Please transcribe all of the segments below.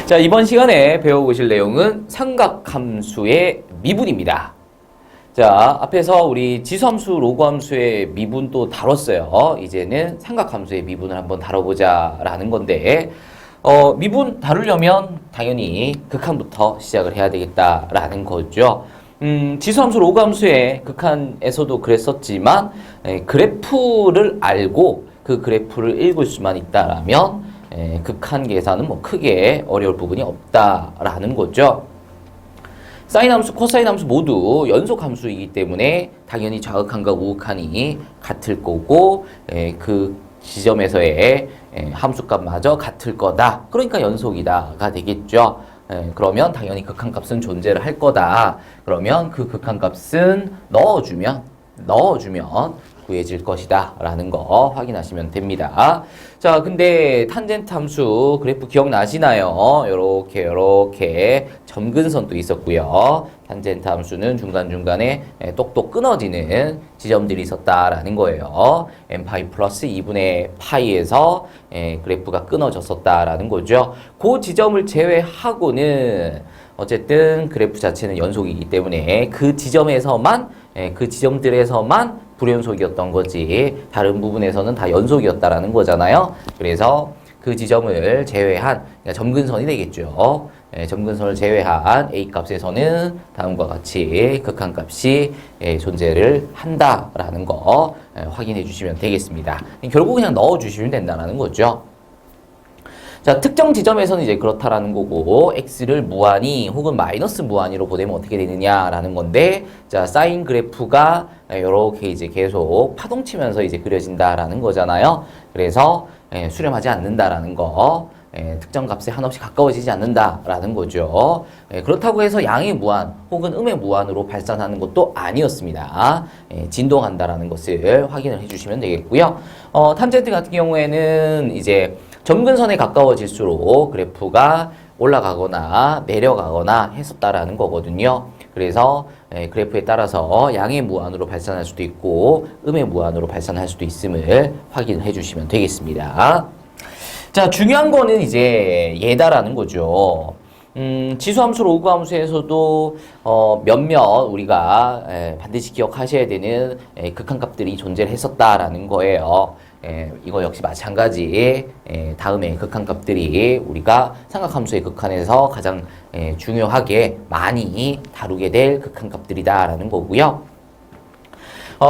자, 이번 시간에 배워보실 내용은 삼각함수의 미분입니다. 자, 앞에서 우리 지수함수, 로그함수의 미분도 다뤘어요. 이제는 삼각함수의 미분을 한번 다뤄보자라는 건데, 미분 다루려면 당연히 극한부터 시작을 해야 되겠다라는 거죠. 지수함수, 로그함수의 극한에서도 그랬었지만, 그래프를 알고 그 그래프를 읽을 수만 있다라면, 극한 계산은 뭐 크게 어려울 부분이 없다라는 거죠. 사인 함수, 코사인 함수 모두 연속 함수이기 때문에 당연히 좌극한과 우극한이 같을 거고, 그 지점에서의 함수값마저 같을 거다. 그러니까 연속이다가 되겠죠. 그러면 당연히 극한값은 존재를 할 거다. 그러면 그 극한값은 넣어주면 구해질 것이다 라는 거 확인하시면 됩니다. 자, 근데 탄젠트 함수 그래프 기억나시나요? 요렇게 점근선도 있었고요. 탄젠트 함수는 중간중간에 똑똑 끊어지는 지점들이 있었다라는 거예요. n파이 플러스 2분의 파이에서 그래프가 끊어졌었다라는 거죠. 그 지점을 제외하고는 어쨌든 그래프 자체는 연속이기 때문에 그 지점에서만 그 지점들에서만 불연속이었던 거지 다른 부분에서는 다 연속이었다라는 거잖아요. 그래서 그 지점을 제외한 그러니까 점근선이 되겠죠. 점근선을 제외한 A 값에서는 다음과 같이 극한값이 존재를 한다라는 거 확인해 주시면 되겠습니다. 결국 그냥 넣어 주시면 된다는 거죠. 자, 특정 지점에서는 이제 그렇다라는 거고, x를 무한히 혹은 마이너스 무한히로 보내면 어떻게 되느냐라는 건데, 자, 사인 그래프가 이렇게 이제 계속 파동치면서 이제 그려진다라는 거잖아요. 그래서 수렴하지 않는다라는 거, 특정 값에 한없이 가까워지지 않는다라는 거죠. 그렇다고 해서 양의 무한 혹은 음의 무한으로 발산하는 것도 아니었습니다. 진동한다라는 것을 확인을 해주시면 되겠고요. 탄젠트 같은 경우에는 이제 점근선에 가까워질수록 그래프가 올라가거나 내려가거나 했었다라는 거거든요. 그래서 그래프에 따라서 양의 무한으로 발산할 수도 있고 음의 무한으로 발산할 수도 있음을 확인해 주시면 되겠습니다. 자, 중요한 거는 이제 얘다라는 거죠. 지수함수, 로그함수에서도 몇몇 우리가 반드시 기억하셔야 되는 극한값들이 존재를 했었다라는 거예요. 이거 역시 마찬가지 다음에 극한값들이 우리가 삼각함수의 극한에서 가장 중요하게 많이 다루게 될 극한값들이다라는 거고요.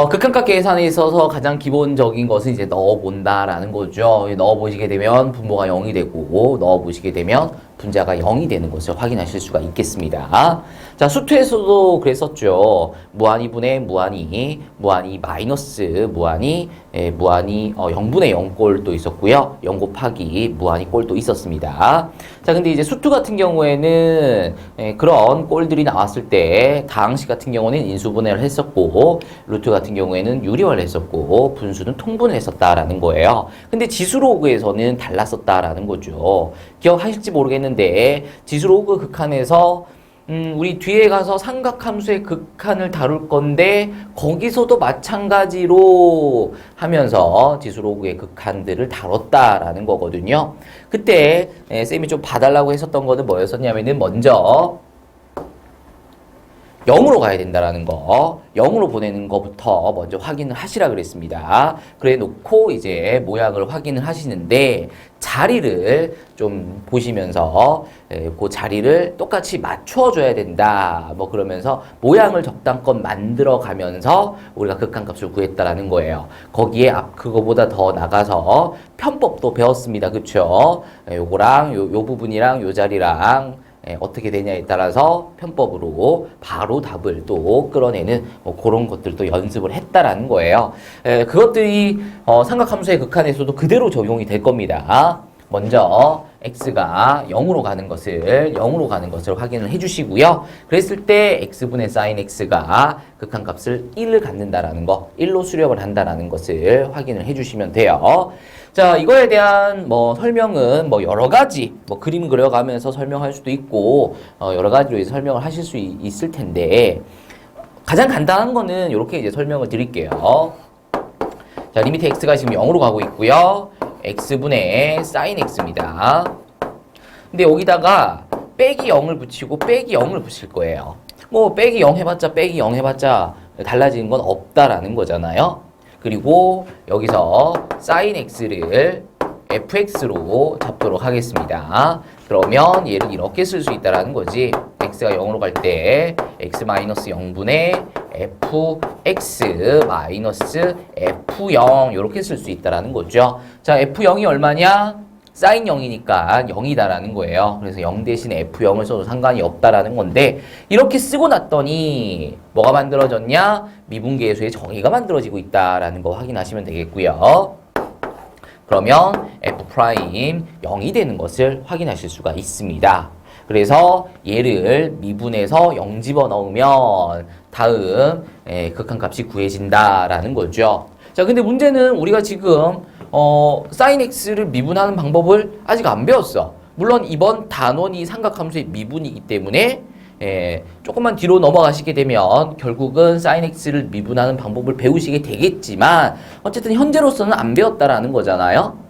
극한값 계산에 있어서 가장 기본적인 것은 이제 넣어본다라는 거죠. 넣어보시게 되면 분모가 0이 되고 넣어보시게 되면 분자가 0이 되는 것을 확인하실 수가 있겠습니다. 자, 수투에서도 그랬었죠. 무한히 분의 무한히 마이너스 무한히 0분의 0꼴도 있었고요. 0 곱하기 무한히 꼴도 있었습니다. 자, 근데 이제 수투 같은 경우에는 그런 꼴들이 나왔을 때 다항식 같은 경우는 인수분해를 했었고 루트 같은 경우에는 유리화를 했었고 분수는 통분을 했었다라는 거예요. 근데 지수로그에서는 달랐었다라는 거죠. 기억하실지 모르겠는데 지수로그 극한에서 우리 뒤에 가서 삼각함수의 극한을 다룰 건데 거기서도 마찬가지로 하면서 지수로그의 극한들을 다뤘다라는 거거든요. 그때 쌤이 좀 봐달라고 했었던 거는 뭐였었냐면은 먼저 0으로 가야 된다라는 거, 0으로 보내는 것부터 먼저 확인을 하시라 그랬습니다. 그래 놓고 이제 모양을 확인을 하시는데 자리를 좀 보시면서 그 자리를 똑같이 맞춰줘야 된다. 뭐 그러면서 모양을 적당껏 만들어 가면서 우리가 극한값을 구했다라는 거예요. 거기에 그거보다 더 나가서 편법도 배웠습니다. 그쵸? 요거랑 요 부분이랑 요 자리랑 어떻게 되냐에 따라서 편법으로 바로 답을 또 끌어내는 뭐 그런 것들도 연습을 했다라는 거예요. 그것들이 삼각함수의 극한에서도 그대로 적용이 될 겁니다. 먼저 x가 0으로 가는 것을 확인을 해주시고요. 그랬을 때 x분의 sin x가 극한값을 1을 갖는다라는 거, 1로 수렴을 한다라는 것을 확인을 해주시면 돼요. 자, 이거에 대한 뭐 설명은 뭐 여러 가지 뭐 그림 그려가면서 설명할 수도 있고 여러 가지로 설명을 하실 수 있을 텐데 가장 간단한 거는 이렇게 이제 설명을 드릴게요. 자, 리미트 x가 지금 0으로 가고 있고요. x분의 sin x입니다. 근데 여기다가 빼기 0을 붙이고 빼기 0을 붙일 거예요. 뭐 빼기 0 해봤자 빼기 0 해봤자 달라지는 건 없다라는 거잖아요. 그리고 여기서 sin x를 fx로 잡도록 하겠습니다. 그러면 얘를 이렇게 쓸 수 있다라는 거지. x가 0으로 갈 때 x-0분의 fx-f0 이렇게 쓸 수 있다라는 거죠. 자, f0이 얼마냐? sin 0이니까 0이다라는 거예요. 그래서 0 대신에 f0을 써도 상관이 없다라는 건데 이렇게 쓰고 났더니 뭐가 만들어졌냐? 미분계수의 정의가 만들어지고 있다라는 거 확인하시면 되겠고요. 그러면 f' 0이 되는 것을 확인하실 수가 있습니다. 그래서 얘를 미분해서 0 집어넣으면 다음 극한값이 구해진다라는 거죠. 자, 근데 문제는 우리가 지금 sin x를 미분하는 방법을 아직 안 배웠어. 물론 이번 단원이 삼각함수의 미분이기 때문에 조금만 뒤로 넘어가시게 되면 결국은 sin x를 미분하는 방법을 배우시게 되겠지만 어쨌든 현재로서는 안 배웠다라는 거잖아요.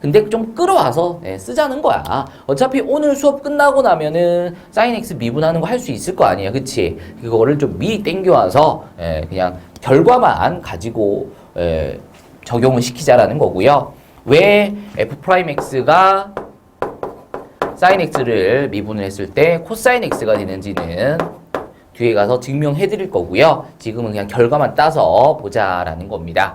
근데 좀 끌어와서 쓰자는 거야. 어차피 오늘 수업 끝나고 나면은 sin x 미분하는 거 할 수 있을 거 아니야, 그치? 그거를 좀 미리 땡겨와서 그냥 결과만 가지고 적용을 시키자라는 거고요. 왜 f'x가 sin x를 미분을 했을 때 코사인 x가 되는지는 뒤에 가서 증명해 드릴 거고요. 지금은 그냥 결과만 따서 보자라는 겁니다.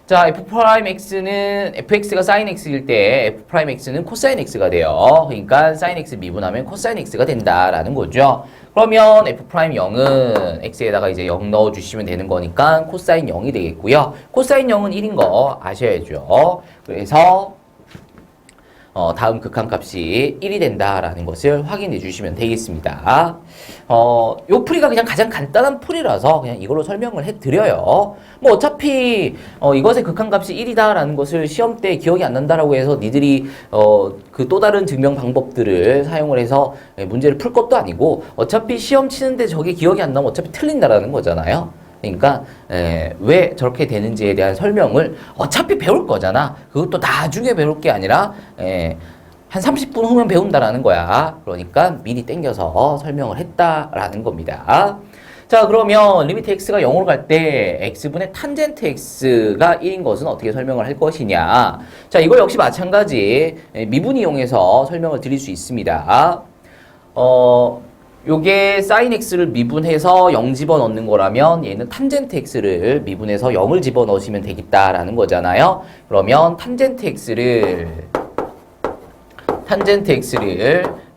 자, f'x는 fx가 sin x일 때 f'x는 코사인 x가 돼요. 그러니까 sin x 미분하면 코사인 x가 된다라는 거죠. 그러면 f'0은 x에다가 이제 0 넣어주시면 되는 거니까 코사인 0이 되겠고요. 코사인 0은 1인 거 아셔야죠. 그래서 다음 극한값이 1이 된다라는 것을 확인해 주시면 되겠습니다. 요 풀이가 그냥 가장 간단한 풀이라서 그냥 이걸로 설명을 해드려요. 뭐 어차피 이것의 극한값이 1이다라는 것을 시험 때 기억이 안 난다라고 해서 니들이 그 또 다른 증명 방법들을 사용을 해서 문제를 풀 것도 아니고 어차피 시험 치는데 저게 기억이 안 나면 어차피 틀린다라는 거잖아요. 그러니까 왜 저렇게 되는지에 대한 설명을 어차피 배울 거잖아. 그것도 나중에 배울 게 아니라 한 30분 후면 배운다라는 거야. 그러니까 미리 땡겨서 설명을 했다라는 겁니다. 자, 그러면 리미트 x가 0으로 갈 때 x분의 탄젠트 x가 1인 것은 어떻게 설명을 할 것이냐. 자, 이거 역시 마찬가지 미분 이용해서 설명을 드릴 수 있습니다. 요게 sin x를 미분해서 0 집어넣는 거라면 얘는 탄젠트 x를 미분해서 0을 집어넣으시면 되겠다라는 거잖아요. 그러면 탄젠트 x를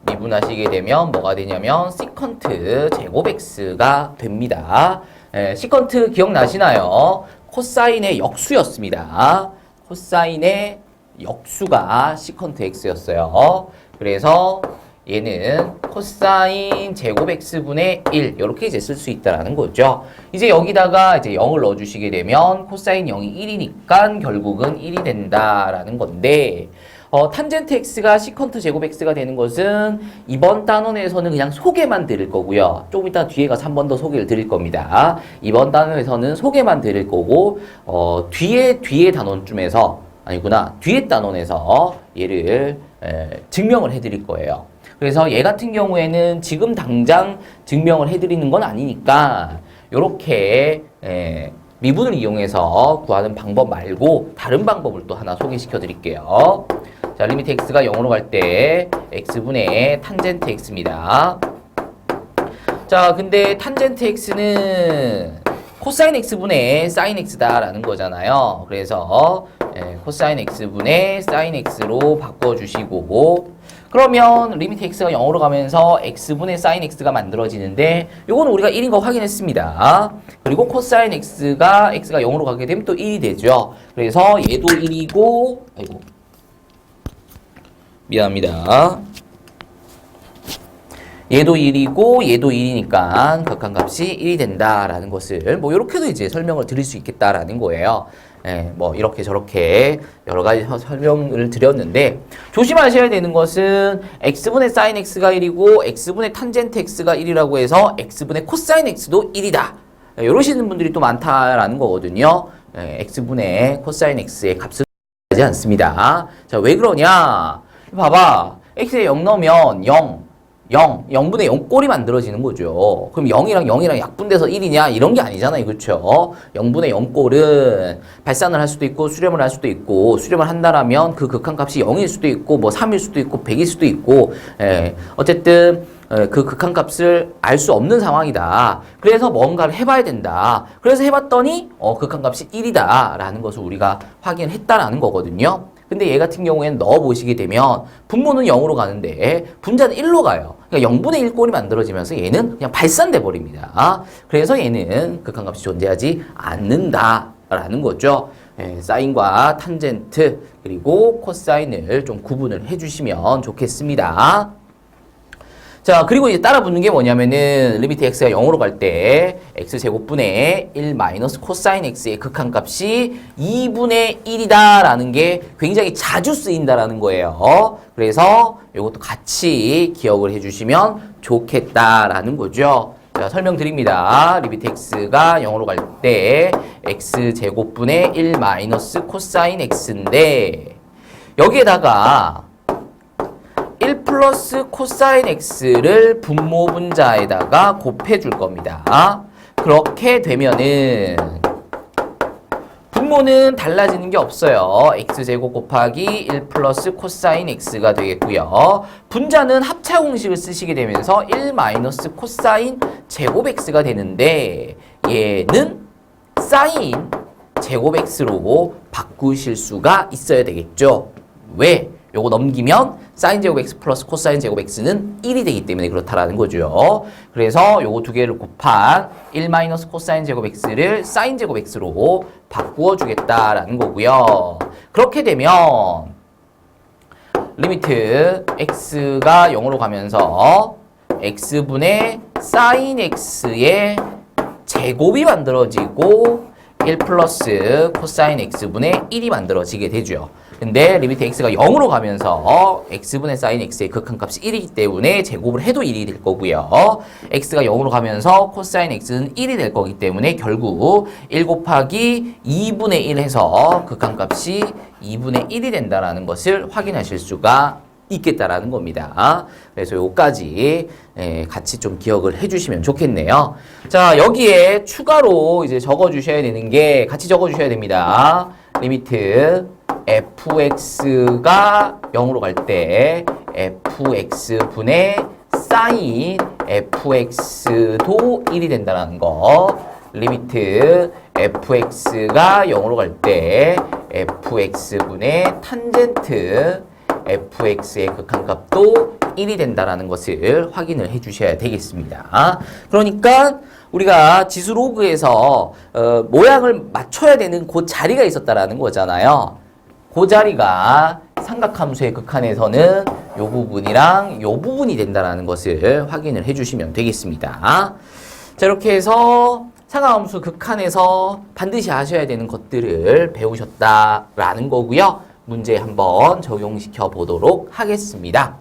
미분하시게 되면 뭐가 되냐면 시컨트 제곱 x가 됩니다. 시컨트 기억나시나요? 코사인의 역수였습니다. 코사인의 역수가 시컨트 x였어요. 그래서 얘는 코사인 제곱 x분의 1 이렇게 이제 쓸 수 있다라는 거죠. 이제 여기다가 이제 0을 넣어주시게 되면 코사인 0이 1이니까 결국은 1이 된다라는 건데 탄젠트 x가 시컨트 제곱 x가 되는 것은 이번 단원에서는 그냥 소개만 드릴 거고요. 조금 이따 뒤에 가서 한 번 더 소개를 드릴 겁니다. 이번 단원에서는 소개만 드릴 거고 뒤에 단원쯤에서 아니구나 뒤에 단원에서 얘를 증명을 해드릴 거예요. 그래서 얘 같은 경우에는 지금 당장 증명을 해드리는 건 아니니까 이렇게 미분을 이용해서 구하는 방법 말고 다른 방법을 또 하나 소개시켜 드릴게요. 자, 리미트 x가 0으로 갈 때 x분의 탄젠트 x입니다. 자, 근데 탄젠트 x는 코사인 x분의 사인 x다라는 거잖아요. 그래서 코사인 x분의 사인 x로 바꿔주시고 그러면 리미트 x가 0으로 가면서 x분의 사인 x가 만들어지는데 요거는 우리가 1인 거 확인했습니다. 그리고 코사인 x가 0으로 가게 되면 또 1이 되죠. 그래서 얘도 1이고 아이고 미안합니다. 얘도 1이고 얘도 1이니까 극한값이 1이 된다라는 것을 뭐 이렇게도 이제 설명을 드릴 수 있겠다라는 거예요. 뭐 이렇게 저렇게 여러 가지 설명을 드렸는데 조심하셔야 되는 것은 x분의 sin x가 1이고 x분의 탄젠트 x가 1이라고 해서 x분의 코사인 x도 1이다. 이러시는 분들이 또 많다라는 거거든요. x분의 코사인 x의 값은 하지 않습니다. 자, 왜 그러냐? 봐봐. x에 0 넣으면 0분의 0 꼴이 만들어지는 거죠. 그럼 0이랑 0이랑 약분돼서 1이냐? 이런 게 아니잖아요. 그렇죠? 0분의 0 꼴은 발산을 할 수도 있고 수렴을 할 수도 있고 수렴을 한다라면 그 극한값이 0일 수도 있고 뭐 3일 수도 있고 100일 수도 있고 어쨌든 그 극한값을 알 수 없는 상황이다. 그래서 뭔가를 해봐야 된다. 그래서 해봤더니 극한값이 1이다 라는 것을 우리가 확인했다라는 거거든요. 근데 얘 같은 경우에는 넣어보시게 되면 분모는 0으로 가는데 분자는 1로 가요. 그러니까 0분의 1 꼴이 만들어지면서 얘는 그냥 발산돼 버립니다. 그래서 얘는 극한값이 존재하지 않는다라는 거죠. 사인과 탄젠트 그리고 코사인을 좀 구분을 해주시면 좋겠습니다. 자, 그리고 이제 따라 붙는 게 뭐냐면은 리미트 x가 0으로 갈 때 x제곱분의 1 마이너스 코사인 x의 극한값이 2분의 1이다 라는 게 굉장히 자주 쓰인다라는 거예요. 그래서 이것도 같이 기억을 해주시면 좋겠다라는 거죠. 자, 설명드립니다. 리미트 x가 0으로 갈 때 x제곱분의 1 마이너스 코사인 x인데 여기에다가 1 플러스 코사인 x를 분모 분자에다가 곱해줄 겁니다. 그렇게 되면은 분모는 달라지는 게 없어요. x제곱 곱하기 1 플러스 코사인 x가 되겠고요. 분자는 합차 공식을 쓰시게 되면서 1 마이너스 코사인 제곱 x가 되는데 얘는 사인 제곱 x로 바꾸실 수가 있어야 되겠죠. 왜? 요거 넘기면 사인 제곱 x 플러스 코사인 제곱 x는 1이 되기 때문에 그렇다라는 거죠. 그래서 요거 두 개를 곱한 1 마이너스 코사인 제곱 x를 사인 제곱 x로 바꾸어 주겠다라는 거고요. 그렇게 되면 리미트 x가 0으로 가면서 x분의 사인 x의 제곱이 만들어지고 1 플러스 코사인 x분의 1이 만들어지게 되죠. 근데 리미트 x가 0으로 가면서 x분의 사인 x의 극한값이 1이기 때문에 제곱을 해도 1이 될 거고요. x가 0으로 가면서 코사인 x는 1이 될 거기 때문에 결국 1 곱하기 2분의 1 해서 극한값이 2분의 1이 된다는 것을 확인하실 수가 있겠다라는 겁니다. 그래서 요까지 같이 좀 기억을 해주시면 좋겠네요. 자, 여기에 추가로 이제 적어주셔야 되는 게 같이 적어주셔야 됩니다. 리미트 fx가 0으로 갈 때 fx분의 사인 fx도 1이 된다는 거. 리미트 fx가 0으로 갈 때 fx분의 탄젠트 fx의 극한값도 1이 된다는 것을 확인을 해 주셔야 되겠습니다. 그러니까 우리가 지수 로그에서 모양을 맞춰야 되는 그 자리가 있었다라는 거잖아요. 그 자리가 삼각함수의 극한에서는 요 부분이랑 요 부분이 된다는 것을 확인을 해 주시면 되겠습니다. 자, 이렇게 해서 삼각함수 극한에서 반드시 아셔야 되는 것들을 배우셨다라는 거고요. 문제 한번 적용시켜 보도록 하겠습니다.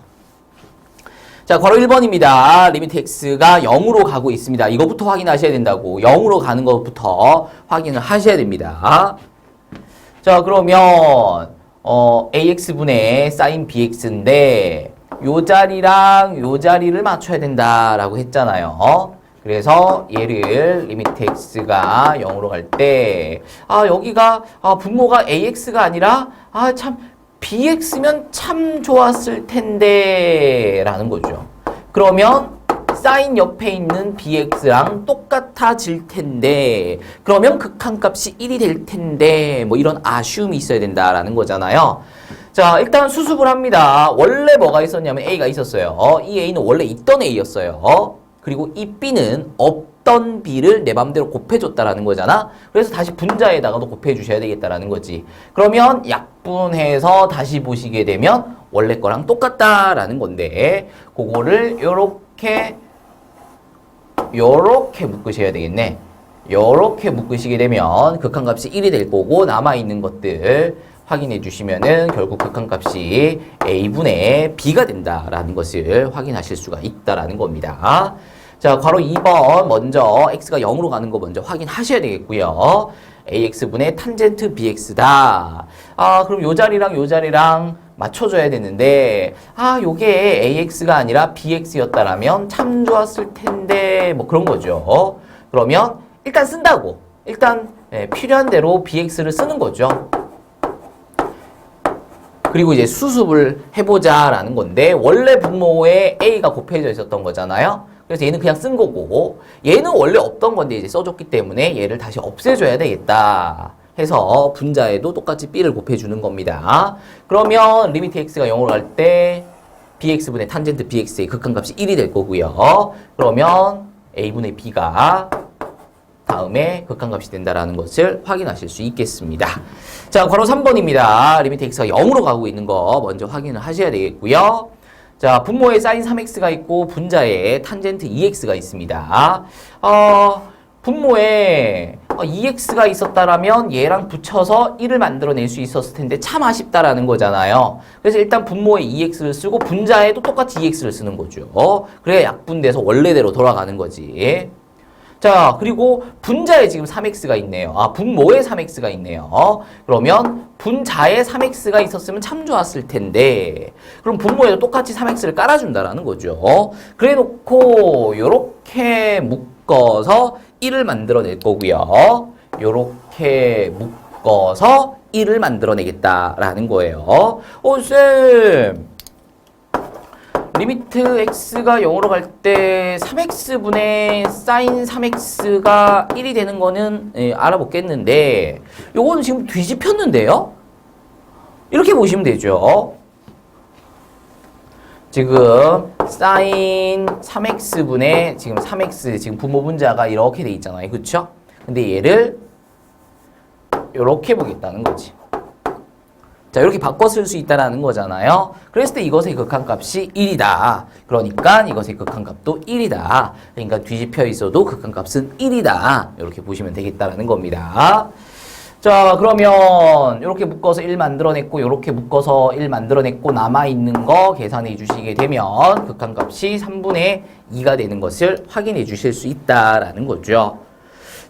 자, 괄호 1번입니다. 리미트 x가 0으로 가고 있습니다. 이거부터 확인하셔야 된다고. 0으로 가는 것부터 확인을 하셔야 됩니다. 자, 그러면 ax분의 sin bx인데 요 자리랑 요 자리를 맞춰야 된다라고 했잖아요. 그래서 얘를 리미트 x가 0으로 갈 때 여기가 분모가 ax가 아니라 참 bx면 참 좋았을 텐데 라는 거죠. 그러면 사인 옆에 있는 bx랑 똑같아질 텐데 그러면 극한값이 1이 될 텐데 뭐 이런 아쉬움이 있어야 된다라는 거잖아요. 자, 일단 수습을 합니다. 원래 뭐가 있었냐면 a가 있었어요. 이 a는 원래 있던 a였어요. 그리고 이 b는 없던 b를 내 맘대로 곱해줬다라는 거잖아. 그래서 다시 분자에다가도 곱해주셔야 되겠다라는 거지. 그러면 약분해서 다시 보시게 되면 원래 거랑 똑같다라는 건데 그거를 요렇게 묶으셔야 되겠네. 요렇게 묶으시게 되면 극한값이 1이 될 거고 남아있는 것들 확인해 주시면은 결국 극한값이 a분의 b가 된다라는 것을 확인하실 수가 있다라는 겁니다. 자, 괄호 2번 먼저 x가 0으로 가는 거 먼저 확인하셔야 되겠고요. ax분의 탄젠트 bx다. 그럼 요 자리랑 요 자리랑 맞춰줘야 되는데 요게 AX가 아니라 BX였다라면 참 좋았을 텐데 뭐 그런 거죠. 그러면 일단 쓴다고. 일단 필요한 대로 BX를 쓰는 거죠. 그리고 이제 수습을 해보자라는 건데 원래 분모에 A가 곱해져 있었던 거잖아요. 그래서 얘는 그냥 쓴 거고 얘는 원래 없던 건데 이제 써줬기 때문에 얘를 다시 없애줘야 되겠다 해서 분자에도 똑같이 B를 곱해주는 겁니다. 그러면 리미트 X가 0으로 갈 때 BX분의 탄젠트 BX의 극한값이 1이 될 거고요. 그러면 A분의 B가 다음에 극한값이 된다라는 것을 확인하실 수 있겠습니다. 자, 괄호 3번입니다. 리미트 x가 0으로 가고 있는 거 먼저 확인을 하셔야 되겠고요. 자, 분모에 사인 3x가 있고 분자에 탄젠트 2x가 있습니다. 분모에 2x가 있었다라면 얘랑 붙여서 1을 만들어낼 수 있었을 텐데 참 아쉽다라는 거잖아요. 그래서 일단 분모에 2x를 쓰고 분자에도 똑같이 2x를 쓰는 거죠. 그래야 약분돼서 원래대로 돌아가는 거지. 자, 그리고 분자에 지금 3x가 있네요. 분모에 3x가 있네요. 그러면 분자에 3x가 있었으면 참 좋았을 텐데 그럼 분모에도 똑같이 3x를 깔아준다라는 거죠. 그래 놓고 요렇게 묶어서 1을 만들어낼 거고요. 요렇게 묶어서 1을 만들어내겠다라는 거예요. 쌤! 리미트 x가 0으로 갈 때 3x분의 사인 3x가 1이 되는 거는 알아보겠는데 요거는 지금 뒤집혔는데요? 이렇게 보시면 되죠. 지금 사인 3x분의 지금 3x 지금 분모 분자가 이렇게 돼 있잖아요. 그쵸? 근데 얘를 이렇게 보겠다는 거지. 자, 이렇게 바꿔 쓸 수 있다라는 거잖아요. 그랬을 때 이것의 극한값이 1이다. 그러니까 이것의 극한값도 1이다. 그러니까 뒤집혀 있어도 극한값은 1이다. 이렇게 보시면 되겠다라는 겁니다. 자, 그러면 이렇게 묶어서 1 만들어냈고 이렇게 묶어서 1 만들어냈고 남아있는 거 계산해 주시게 되면 극한값이 3분의 2가 되는 것을 확인해 주실 수 있다라는 거죠.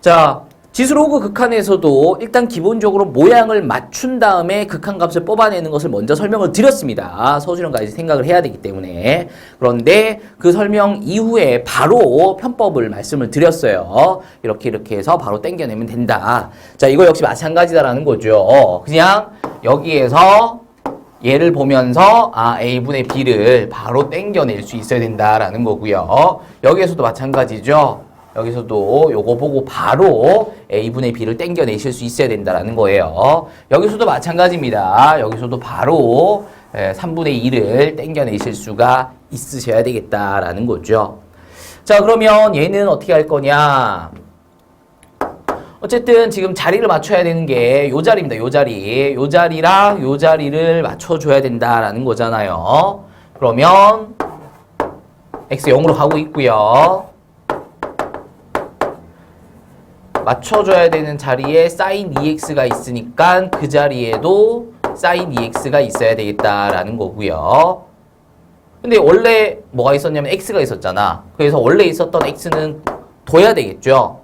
자, 지수로그 극한에서도 일단 기본적으로 모양을 맞춘 다음에 극한값을 뽑아내는 것을 먼저 설명을 드렸습니다. 서술형까지 생각을 해야 되기 때문에. 그런데 그 설명 이후에 바로 편법을 말씀을 드렸어요. 이렇게 해서 바로 땡겨내면 된다. 자, 이거 역시 마찬가지다라는 거죠. 그냥 여기에서 얘를 보면서 A분의 B를 바로 땡겨낼 수 있어야 된다라는 거고요. 여기에서도 마찬가지죠. 여기서도 요거 보고 바로 A분의 B를 땡겨내실 수 있어야 된다는 거예요. 여기서도 마찬가지입니다. 여기서도 바로 3분의 2를 땡겨내실 수가 있으셔야 되겠다라는 거죠. 자, 그러면 얘는 어떻게 할 거냐? 어쨌든 지금 자리를 맞춰야 되는 게 요 자리입니다. 요 자리. 요 자리랑 요 자리를 맞춰줘야 된다라는 거잖아요. 그러면 X 0으로 가고 있고요. 맞춰줘야 되는 자리에 sin 2x가 있으니까 그 자리에도 sin 2x가 있어야 되겠다라는 거고요. 근데 원래 뭐가 있었냐면 x가 있었잖아. 그래서 원래 있었던 x는 둬야 되겠죠.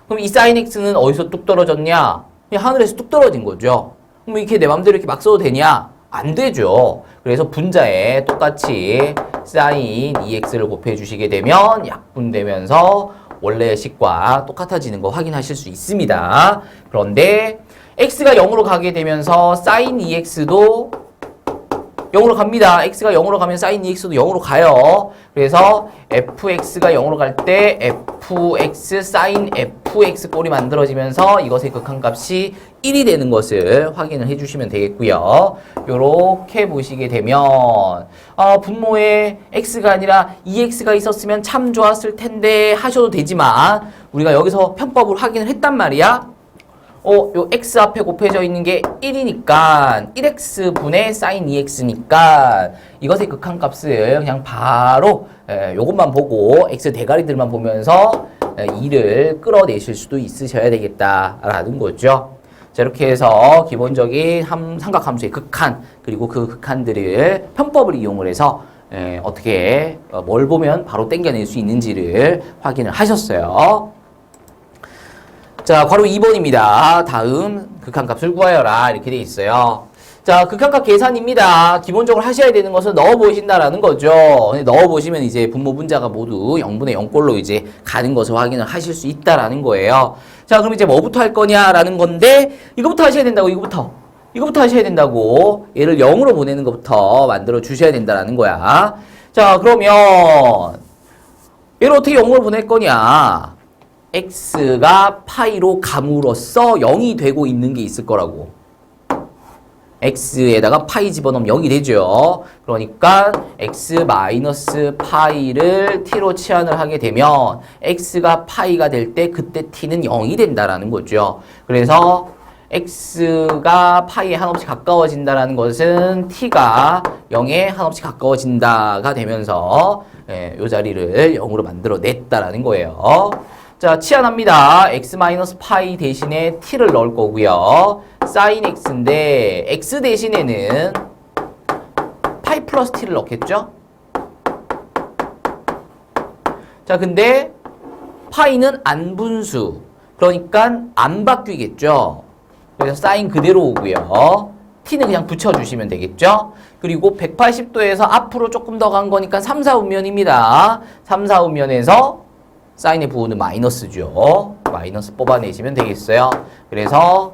그럼 이 sin x는 어디서 뚝 떨어졌냐? 그냥 하늘에서 뚝 떨어진 거죠. 그럼 이렇게 내 맘대로 이렇게 막 써도 되냐? 안 되죠. 그래서 분자에 똑같이 sin 2x를 곱해주시게 되면 약분되면서 원래의 식과 똑같아지는 거 확인하실 수 있습니다. 그런데 x가 0으로 가게 되면서 sin 2x도 0으로 갑니다. x가 0으로 가면 sin 2x도 0으로 가요. 그래서 fx가 0으로 갈 때 fx sin fx 꼴이 만들어지면서 이것의 극한값이 1이 되는 것을 확인을 해주시면 되겠고요. 요렇게 보시게 되면 분모에 x가 아니라 2x가 있었으면 참 좋았을 텐데 하셔도 되지만 우리가 여기서 편법을 확인을 했단 말이야. 요 x 앞에 곱해져 있는 게 1이니까 1x분의 sin 2x니까 이것의 극한값을 그냥 바로 요것만 보고 x 대가리들만 보면서 2를 끌어내실 수도 있으셔야 되겠다라는 거죠. 자, 이렇게 해서 기본적인 삼각함수의 극한 그리고 그 극한들을 편법을 이용을 해서 어떻게 뭘 보면 바로 땡겨낼 수 있는지를 확인을 하셨어요. 자, 괄호 2번입니다. 다음 극한값을 구하여라 이렇게 돼 있어요. 자, 극한값 계산입니다. 기본적으로 하셔야 되는 것은 넣어보신다라는 거죠. 넣어보시면 이제 분모 분자가 모두 0분의 0꼴로 이제 가는 것을 확인을 하실 수 있다라는 거예요. 자, 그럼 이제 뭐부터 할 거냐라는 건데, 이거부터 하셔야 된다고, 이거부터 하셔야 된다고. 얘를 0으로 보내는 것부터 만들어 주셔야 된다라는 거야. 자, 그러면 얘를 어떻게 0으로 보낼 거냐? x가 파이로 감으로써 0이 되고 있는 게 있을 거라고. x에다가 파이 집어넣으면 0이 되죠. 그러니까 x 마이너스 파이를 t로 치환을 하게 되면 x가 파이가 될 때 그때 t는 0이 된다라는 거죠. 그래서 x가 파이에 한없이 가까워진다라는 것은 t가 0에 한없이 가까워진다가 되면서 이 자리를 0으로 만들어 냈다라는 거예요. 자, 치환합니다. x-파이 대신에 t를 넣을 거고요. sin x인데 x 대신에는 파이 플러스 t를 넣겠죠? 자, 근데 파이는 안분수. 그러니까 안 바뀌겠죠? 그래서 sin 그대로 오고요. t는 그냥 붙여주시면 되겠죠? 그리고 180도에서 앞으로 조금 더 간 거니까 3, 4운면입니다. 3, 4운면에서 사인의 부호는 마이너스죠. 마이너스 뽑아내시면 되겠어요. 그래서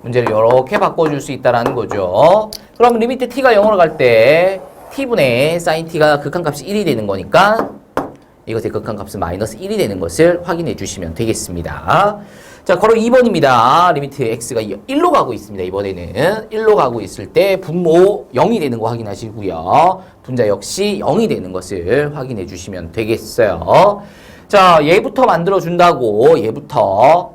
문제를 이렇게 바꿔줄 수 있다는 거죠. 그럼 리미트 t가 0으로 갈 때 t분의 sin t가 극한값이 1이 되는 거니까 이것의 극한값은 마이너스 1이 되는 것을 확인해 주시면 되겠습니다. 자, 괄호 2번입니다. 리미트 x가 1로 가고 있습니다. 이번에는 1로 가고 있을 때 분모 0이 되는 거 확인하시고요. 분자 역시 0이 되는 것을 확인해 주시면 되겠어요. 자, 얘부터 만들어준다고, 얘부터.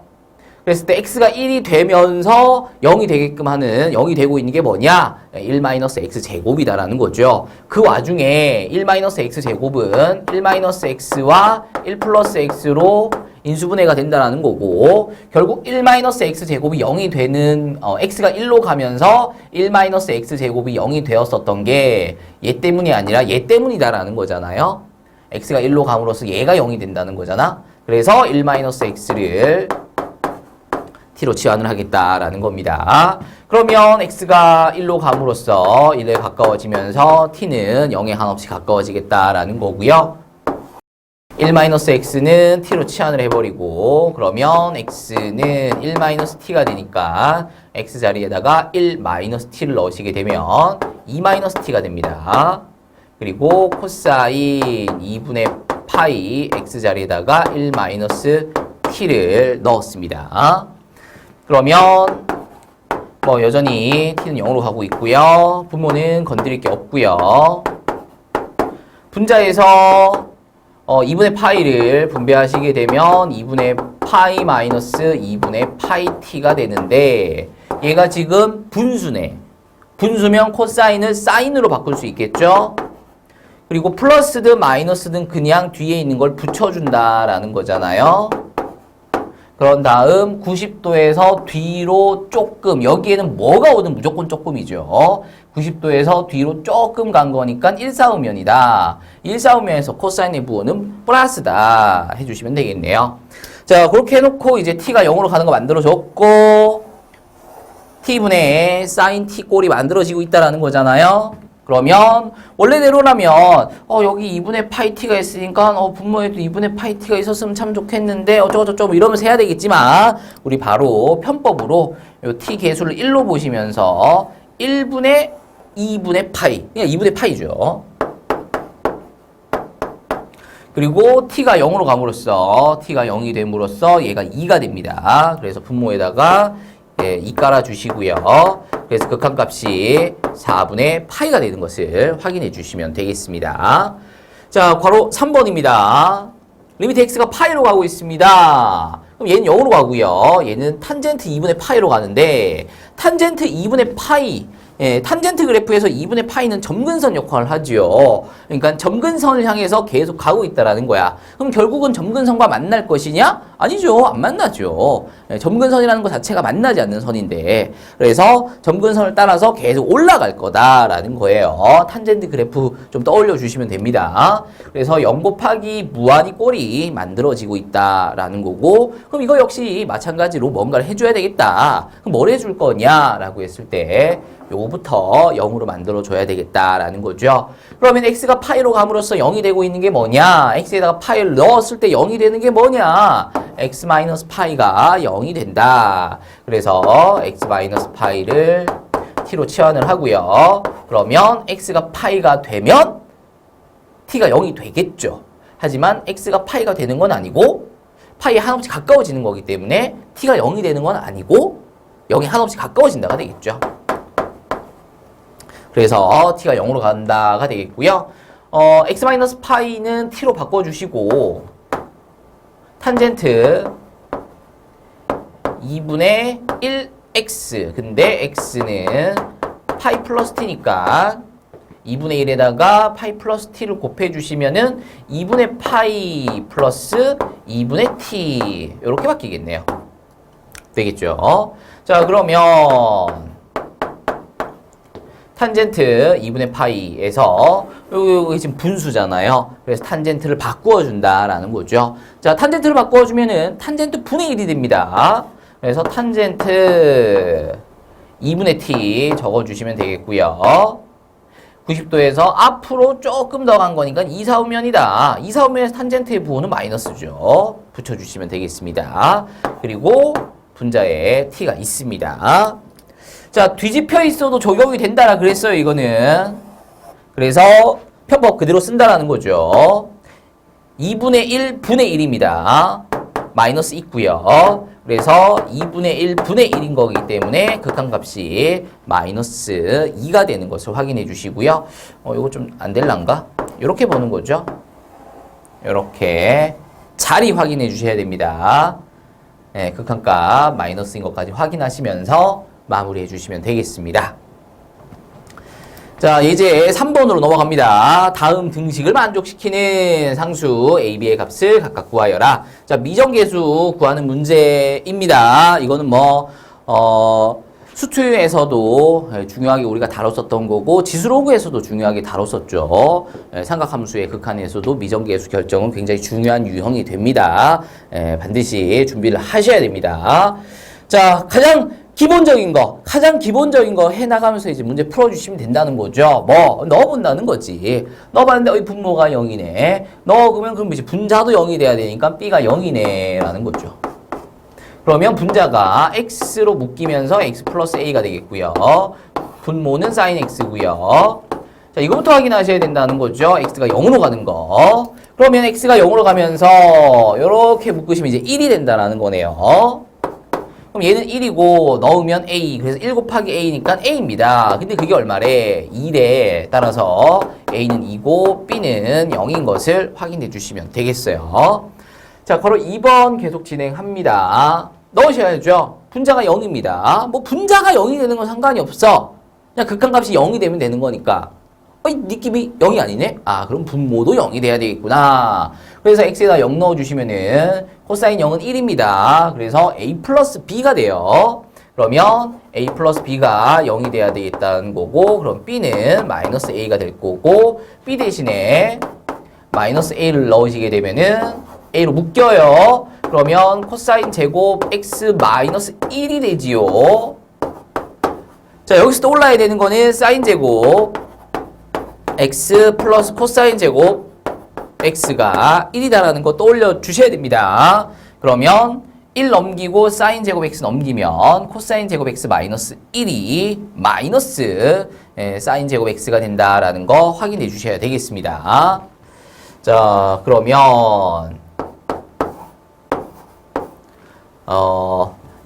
그랬을 때 x가 1이 되면서 0이 되게끔 하는, 0이 되고 있는 게 뭐냐? 1-x제곱이다라는 거죠. 그 와중에 1-x제곱은 1-x와 1 플러스 x로 인수분해가 된다는 거고, 결국 1-x제곱이 0이 되는, x가 1로 가면서 1-x제곱이 0이 되었었던 게 얘 때문이 아니라 얘 때문이다라는 거잖아요. x가 1로 감으로써 얘가 0이 된다는 거잖아. 그래서 1-x를 t로 치환을 하겠다라는 겁니다. 그러면 x가 1로 감으로써 1에 가까워지면서 t는 0에 한없이 가까워지겠다라는 거고요. 1-x는 t로 치환을 해버리고 그러면 x는 1-t가 되니까 x 자리에다가 1-t를 넣으시게 되면 2-t가 됩니다. 그리고 코사인 2분의 파이 x 자리에다가 1-t를 넣었습니다. 그러면 뭐 여전히 t는 0으로 가고 있고요. 분모는 건드릴 게 없고요. 분자에서 2분의 파이를 분배하시게 되면 2분의 파이 마이너스 2분의 파이 t가 되는데 얘가 지금 분수네. 분수면 코사인을 사인으로 바꿀 수 있겠죠? 그리고 플러스든 마이너스든 그냥 뒤에 있는 걸 붙여준다라는 거잖아요. 그런 다음 90도에서 뒤로 조금, 여기에는 뭐가 오든 무조건 조금이죠. 90도에서 뒤로 조금 간 거니까 1사우면이다. 1사우면에서 코사인의 부호는 플러스다 해주시면 되겠네요. 자, 그렇게 해놓고 이제 t가 0으로 가는 거 만들어줬고 t분의 sin t 꼴이 만들어지고 있다는 거잖아요. 그러면 원래대로라면 여기 2분의 파이 t가 있으니까 분모에도 2분의 파이 t가 있었으면 참 좋겠는데 어쩌고저쩌고 이러면서 해야 되겠지만 우리 바로 편법으로 요 t 계수를 1로 보시면서 1분의 2분의 파이 그냥 2분의 파이죠. 그리고 t가 0으로 감으로써 t가 0이 됨으로써 얘가 2가 됩니다. 그래서 분모에다가 2 깔아주시고요. 그래서 극한값이 4분의 파이가 되는 것을 확인해 주시면 되겠습니다. 자, 괄호 3번입니다. 리미트 x가 파이로 가고 있습니다. 그럼 얘는 0으로 가고요. 얘는 탄젠트 2분의 파이로 가는데 탄젠트 2분의 파이 탄젠트 그래프에서 2분의 파이는 점근선 역할을 하죠. 그러니까 점근선을 향해서 계속 가고 있다라는 거야. 그럼 결국은 점근선과 만날 것이냐? 아니죠. 안 만나죠. 점근선이라는 것 자체가 만나지 않는 선인데 그래서 점근선을 따라서 계속 올라갈 거다라는 거예요. 탄젠트 그래프 좀 떠올려 주시면 됩니다. 그래서 0 곱하기 무한히 꼴이 만들어지고 있다라는 거고 그럼 이거 역시 마찬가지로 뭔가를 해줘야 되겠다. 그럼 뭘 해줄 거냐라고 했을 때 요거부터 0으로 만들어줘야 되겠다라는 거죠. 그러면 x가 파이로 감으로써 0이 되고 있는 게 뭐냐? x에다가 파이를 넣었을 때 0이 되는 게 뭐냐? x 마이너스 파이가 0이 된다. 그래서 x 마이너스 파이를 t로 치환을 하고요. 그러면 x가 파이가 되면 t가 0이 되겠죠. 하지만 x가 파이가 되는 건 아니고 파이에 한없이 가까워지는 거기 때문에 t가 0이 되는 건 아니고 0이 한없이 가까워진다가 되겠죠. 그래서 t가 0으로 간다가 되겠고요. x-파이는 t로 바꿔주시고 탄젠트 2분의 1x 근데 x는 파이 플러스 t니까 2분의 1에다가 파이 플러스 t를 곱해주시면은 2분의 파이 플러스 2분의 t 이렇게 바뀌겠네요. 되겠죠? 자 그러면 탄젠트 2분의 파이에서 여기 지금 분수잖아요. 그래서 탄젠트를 바꾸어 준다라는 거죠. 자, 탄젠트를 바꾸어 주면은 탄젠트 분의 1이 됩니다. 그래서 탄젠트 2분의 t 적어 주시면 되겠고요. 90도에서 앞으로 조금 더 간 거니까 2, 4분면이다. 2, 4분면에서 탄젠트의 부호는 마이너스죠. 붙여 주시면 되겠습니다. 그리고 분자에 t가 있습니다. 자, 뒤집혀 있어도 적용이 된다라 그랬어요, 이거는. 그래서 편법 그대로 쓴다라는 거죠. 2분의 1 분의 1입니다. 마이너스 있고요. 그래서 2분의 1 분의 1인 거기 때문에 극한값이 마이너스 2가 되는 것을 확인해 주시고요. 이거 좀 안 될란가? 이렇게 보는 거죠. 이렇게 자리 확인해 주셔야 됩니다. 네, 극한값 마이너스인 것까지 확인하시면서 마무리해 주시면 되겠습니다. 자, 이제 3번으로 넘어갑니다. 다음 등식을 만족시키는 상수 A, B의 값을 각각 구하여라. 자, 미정계수 구하는 문제입니다. 이거는 수투에서도 중요하게 우리가 다뤘었던 거고 지수로그에서도 중요하게 다뤘었죠. 삼각함수의 극한에서도 미정계수 결정은 굉장히 중요한 유형이 됩니다. 반드시 준비를 하셔야 됩니다. 자, 가장 기본적인 거 해나가면서 이제 문제 풀어주시면 된다는 거죠. 넣어본다는 거지. 넣어봤는데, 분모가 0이네. 넣으면 그럼 이제 분자도 0이 돼야 되니까 B가 0이네. 라는 거죠. 그러면 분자가 X로 묶이면서 X 플러스 A가 되겠고요. 분모는 sin X고요. 자, 이거부터 확인하셔야 된다는 거죠. X가 0으로 가는 거. 그러면 X가 0으로 가면서, 이렇게 묶으시면 이제 1이 된다는 거네요. 그럼 얘는 1이고 넣으면 A 그래서 1 곱하기 A니까 A입니다. 근데 그게 얼마래? 2래. 따라서 A는 2고 B는 0인 것을 확인해 주시면 되겠어요. 자, 바로 2번 계속 진행합니다. 넣으셔야죠. 분자가 0입니다. 분자가 0이 되는 건 상관이 없어. 그냥 극한값이 0이 되면 되는 거니까. 느낌이 0이 아니네? 그럼 분모도 0이 돼야 되겠구나. 그래서 x에다 0 넣어주시면은 코사인 0은 1입니다. 그래서 a 플러스 b가 돼요. 그러면 a 플러스 b가 0이 돼야 되겠다는 거고 그럼 b는 마이너스 a가 될 거고 b 대신에 마이너스 a를 넣으시게 되면은 a로 묶여요. 그러면 코사인 제곱 x 마이너스 1이 되지요. 자, 여기서 또 올라야 되는 거는 사인 제곱 x 플러스 코사인 제곱 x가 1이다라는 거 떠올려 주셔야 됩니다. 그러면 1 넘기고 사인 제곱 x 넘기면 코사인 제곱 x 마이너스 1이 마이너스 사인 제곱 x가 된다라는 거 확인해 주셔야 되겠습니다. 자, 그러면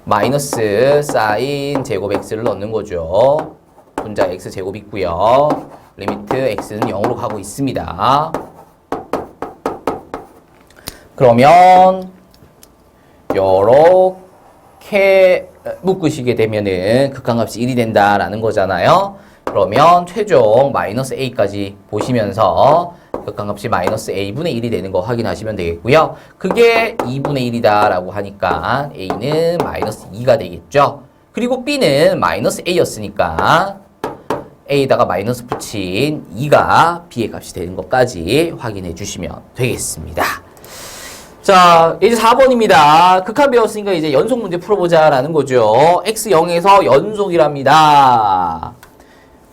마이너스 사인 제곱 x를 넣는 거죠. 분자 x 제곱 있고요. 리미트 x는 0으로 가고 있습니다. 그러면 요렇게 묶으시게 되면은 극한값이 1이 된다라는 거잖아요. 그러면 최종 마이너스 a까지 보시면서 극한값이 마이너스 a분의 1이 되는 거 확인하시면 되겠고요. 그게 2분의 1이다 라고 하니까 a는 마이너스 2가 되겠죠. 그리고 b는 마이너스 a였으니까 a에다가 마이너스 붙인 2가 b의 값이 되는 것까지 확인해 주시면 되겠습니다. 자, 이제 4번입니다. 극한 배웠으니까 이제 연속 문제 풀어보자 라는 거죠. x0에서 연속이랍니다.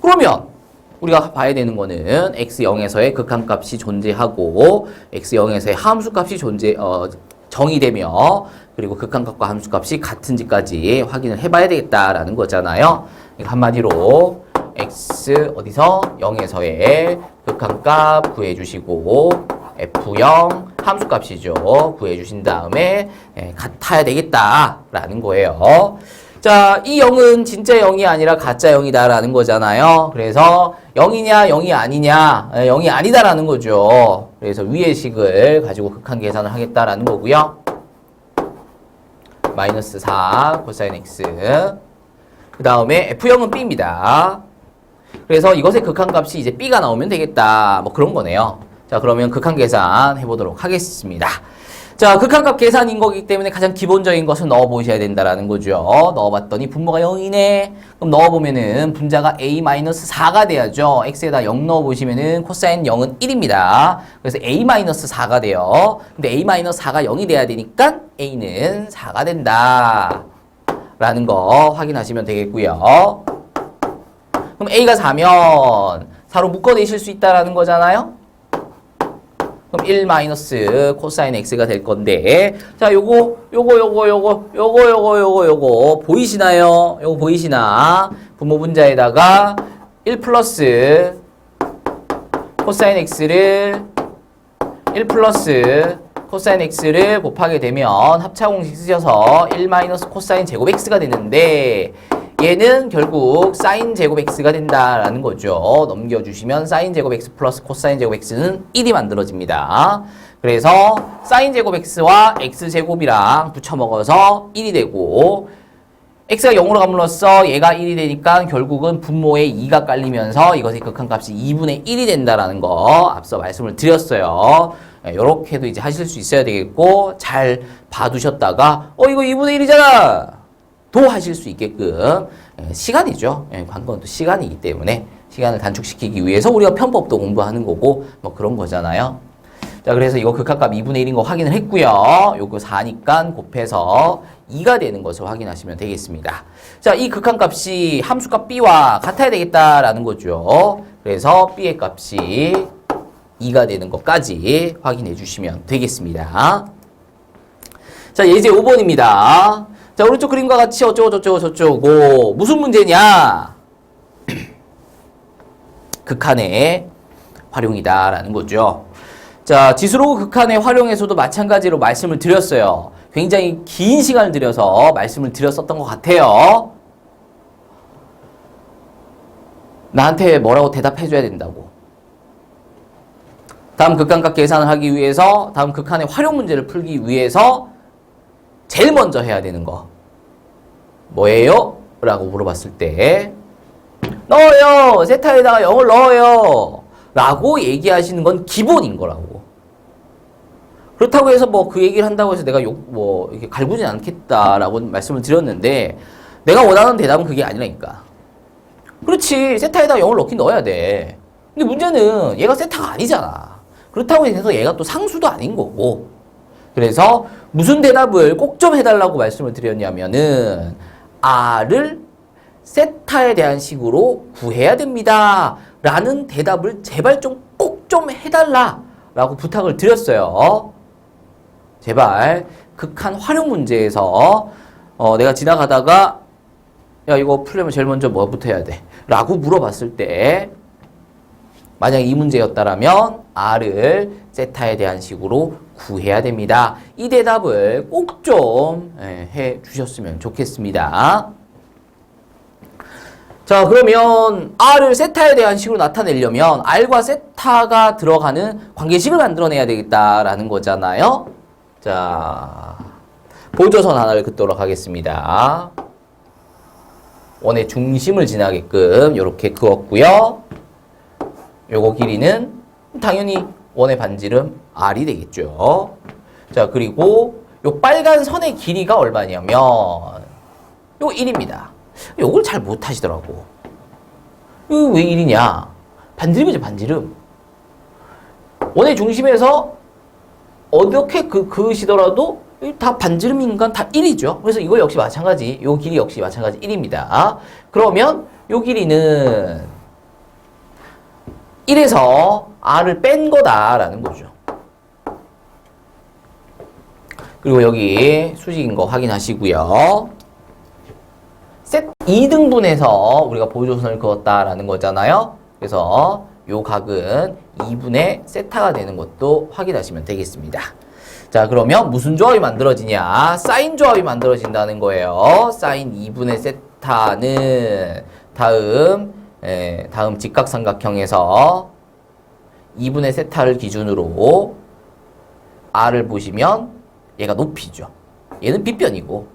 그러면 우리가 봐야 되는 거는 x0에서의 극한값이 존재하고 x0에서의 함수값이 정의되며 그리고 극한값과 함수값이 같은지까지 확인을 해봐야 되겠다라는 거잖아요. 한마디로 x 어디서 0에서의 극한값 구해주시고 f0 함수값이죠. 구해주신 다음에 같아야 되겠다라는 거예요. 자, 이 0은 진짜 0이 아니라 가짜 0이다라는 거잖아요. 그래서 0이냐 0이 아니냐 0이 아니다라는 거죠. 그래서 위의 식을 가지고 극한 계산을 하겠다라는 거고요. 마이너스 4 코사인 x 그 다음에 f0은 b입니다. 그래서 이것의 극한값이 이제 b가 나오면 되겠다 뭐 그런 거네요. 자, 그러면 극한 계산 해보도록 하겠습니다. 자, 극한값 계산인 거기 때문에 가장 기본적인 것은 넣어보셔야 된다라는 거죠. 넣어봤더니 분모가 0이네. 그럼 넣어보면은 분자가 a-4가 돼야죠. x에다 0 넣어보시면은 코사인 0은 1입니다. 그래서 a-4가 돼요. 근데 a-4가 0이 돼야 되니까 a는 4가 된다. 라는 거 확인하시면 되겠고요. 그럼 a가 4면 4로 묶어내실 수 있다라는 거잖아요. 그럼 1 마이너스 코사인 x가 될 건데, 자, 요거 보이시나요? 요거 보이시나? 분모 분자에다가 1 플러스 코사인 x를 1 플러스 코사인 x를 곱하게 되면 합차공식 쓰셔서 1 마이너스 코사인 제곱 x가 되는데, 얘는 결국 사인 제곱 x가 된다라는 거죠. 넘겨주시면 사인 제곱 x 플러스 코사인 제곱 x는 1이 만들어집니다. 그래서 사인 제곱 x와 x 제곱이랑 붙여먹어서 1이 되고 x가 0으로 감물었어. 얘가 1이 되니까 결국은 분모에 2가 깔리면서 이것의 극한값이 2분의 1이 된다라는 거 앞서 말씀을 드렸어요. 이렇게도 이제 하실 수 있어야 되겠고 잘 봐두셨다가 이거 2분의 1이잖아. 도 하실 수 있게끔 시간이죠. 관건도 시간이기 때문에 시간을 단축시키기 위해서 우리가 편법도 공부하는 거고 뭐 그런 거잖아요. 자, 그래서 이거 극한값 2분의 1인 거 확인을 했고요. 요거 4니까 곱해서 2가 되는 것을 확인하시면 되겠습니다. 자, 이 극한값이 함수값 b와 같아야 되겠다라는 거죠. 그래서 b의 값이 2가 되는 것까지 확인해 주시면 되겠습니다. 자, 예제 5번입니다. 자, 오른쪽 그림과 같이 어쩌고 무슨 문제냐? 극한의 활용이다라는 거죠. 자, 지수로그 극한의 활용에서도 마찬가지로 말씀을 드렸어요. 굉장히 긴 시간을 들여서 말씀을 드렸었던 것 같아요. 나한테 뭐라고 대답해줘야 된다고. 다음 극한값 계산을 하기 위해서, 다음 극한의 활용 문제를 풀기 위해서 제일 먼저 해야 되는 거 뭐예요? 라고 물어봤을 때 넣어요! 세타에다가 0을 넣어요! 라고 얘기하시는 건 기본인 거라고. 그렇다고 해서 뭐 그 얘기를 한다고 해서 내가 이렇게 갈구진 않겠다라고 말씀을 드렸는데 내가 원하는 대답은 그게 아니라니까. 그렇지, 세타에다가 0을 넣긴 넣어야 돼. 근데 문제는 얘가 세타가 아니잖아. 그렇다고 해서 얘가 또 상수도 아닌 거고. 그래서 무슨 대답을 꼭 좀 해달라고 말씀을 드렸냐면은 R을 세타에 대한 식으로 구해야 됩니다. 라는 대답을 제발 좀 꼭 좀 해달라 라고 부탁을 드렸어요. 제발 극한 활용 문제에서 내가 지나가다가 야, 이거 풀려면 제일 먼저 뭐부터 해야 돼? 라고 물어봤을 때 만약 이 문제였다라면 R을 세타에 대한 식으로 구해야 됩니다. 이 대답을 꼭 좀 해주셨으면 좋겠습니다. 자, 그러면 R을 세타에 대한 식으로 나타내려면 R과 세타가 들어가는 관계식을 만들어내야 되겠다라는 거잖아요. 자, 보조선 하나를 긋도록 하겠습니다. 원의 중심을 지나게끔 이렇게 그었고요. 요거 길이는 당연히 원의 반지름 R이 되겠죠. 자, 그리고 요 빨간 선의 길이가 얼마냐면 요 1입니다. 요걸 잘 못하시더라고. 이거 왜 1이냐? 반지름이죠, 반지름. 원의 중심에서 어떻게 그으시더라도 다 반지름인간 다 1이죠. 그래서 이거 역시 마찬가지, 요 길이 역시 마찬가지 1입니다. 그러면 요 길이는 1에서 R을 뺀 거다라는 거죠. 그리고 여기 수직인 거 확인하시고요. 셋 2등분해서 우리가 보조선을 그었다라는 거잖아요. 그래서 요 각은 2분의 세타가 되는 것도 확인하시면 되겠습니다. 자, 그러면 무슨 조합이 만들어지냐? 사인 조합이 만들어진다는 거예요. 사인 2분의 세타는 다음 직각삼각형에서 2분의 세타를 기준으로 R을 보시면 얘가 높이죠. 얘는 빗변이고,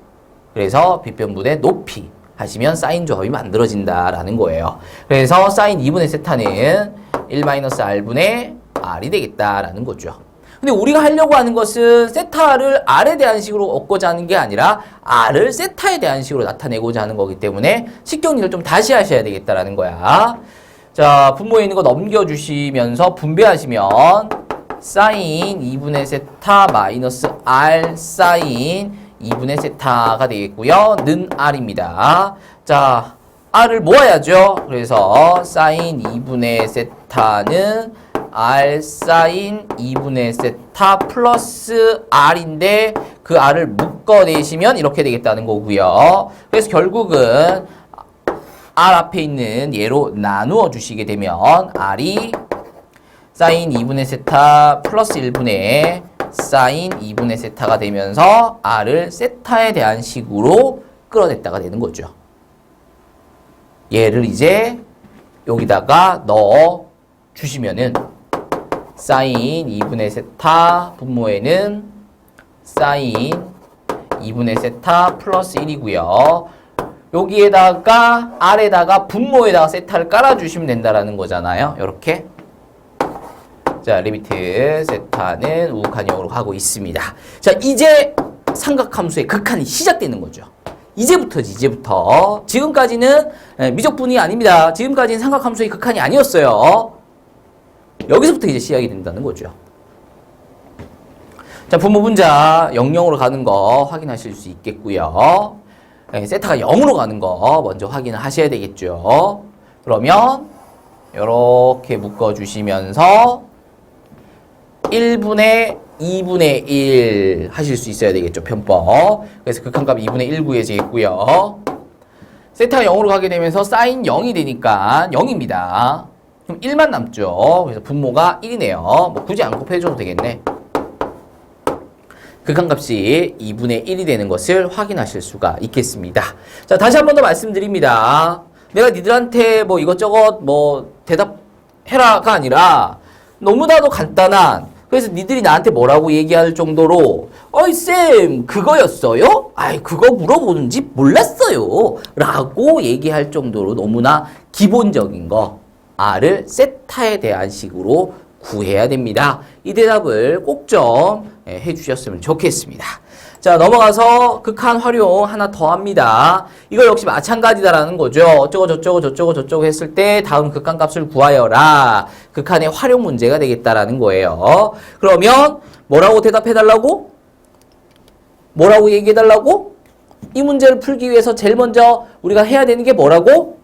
그래서 빗변분의 높이 하시면 사인 조합이 만들어진다라는 거예요. 그래서 사인 2분의 세타는 1-R분의 R이 되겠다라는 거죠. 근데 우리가 하려고 하는 것은 세타를 R에 대한 식으로 얻고자 하는 게 아니라 R을 세타에 대한 식으로 나타내고자 하는 거기 때문에 식정리를 좀 다시 하셔야 되겠다라는 거야. 자, 분모에 있는 거 넘겨주시면서 분배하시면 사인 2분의 세타 마이너스 R 사인 2분의 세타가 되겠고요. 는 R입니다. 자, R을 모아야죠. 그래서 사인 2분의 세타는 R 사인 2분의 세타 플러스 R인데 그 R을 묶어내시면 이렇게 되겠다는 거고요. 그래서 결국은 R 앞에 있는 얘로 나누어 주시게 되면 R이 사인 2분의 세타 플러스 1분의 사인 2분의 세타가 되면서 R을 세타에 대한 식으로 끌어냈다가 되는 거죠. 얘를 이제 여기다가 넣어 주시면은 사인 2분의 세타 분모에는 사인 2분의 세타 플러스 1이고요. 여기에다가 R에다가 분모에다가 세타를 깔아주시면 된다라는 거잖아요. 이렇게. 자, 리미트 세타는 우극한형으로 가고 있습니다. 자, 이제 삼각함수의 극한이 시작되는 거죠. 이제부터지, 이제부터. 지금까지는 미적분이 아닙니다. 지금까지는 삼각함수의 극한이 아니었어요. 여기서부터 이제 시작이 된다는 거죠. 자, 분모 분자 00으로 가는 거 확인하실 수 있겠고요. 세타가 0으로 가는 거 먼저 확인을 하셔야 되겠죠. 그러면 이렇게 묶어주시면서 1분의 2분의 1 하실 수 있어야 되겠죠. 편법. 그래서 극한값 2분의 1 구해지겠고요. 세타가 0으로 가게 되면서 사인 0이 되니까 0입니다. 그럼 1만 남죠. 그래서 분모가 1이네요. 뭐 굳이 안 곱해줘도 되겠네. 극한값이 2분의 1이 되는 것을 확인하실 수가 있겠습니다. 자, 다시 한 번 더 말씀드립니다. 내가 니들한테 뭐 이것저것 뭐 대답해라가 아니라 너무나도 간단한, 그래서 니들이 나한테 뭐라고 얘기할 정도로 어이 쌤 그거였어요? 아이 그거 물어보는지 몰랐어요 라고 얘기할 정도로 너무나 기본적인 거 R을 세타에 대한 식으로 구해야 됩니다. 이 대답을 꼭 좀 해주셨으면 좋겠습니다. 자, 넘어가서 극한 활용 하나 더 합니다. 이거 역시 마찬가지다라는 거죠. 어쩌고 저쩌고 저쩌고 저쩌고 했을 때 다음 극한값을 구하여라. 극한의 활용 문제가 되겠다라는 거예요. 그러면 뭐라고 대답해달라고? 뭐라고 얘기해달라고? 이 문제를 풀기 위해서 제일 먼저 우리가 해야 되는 게 뭐라고?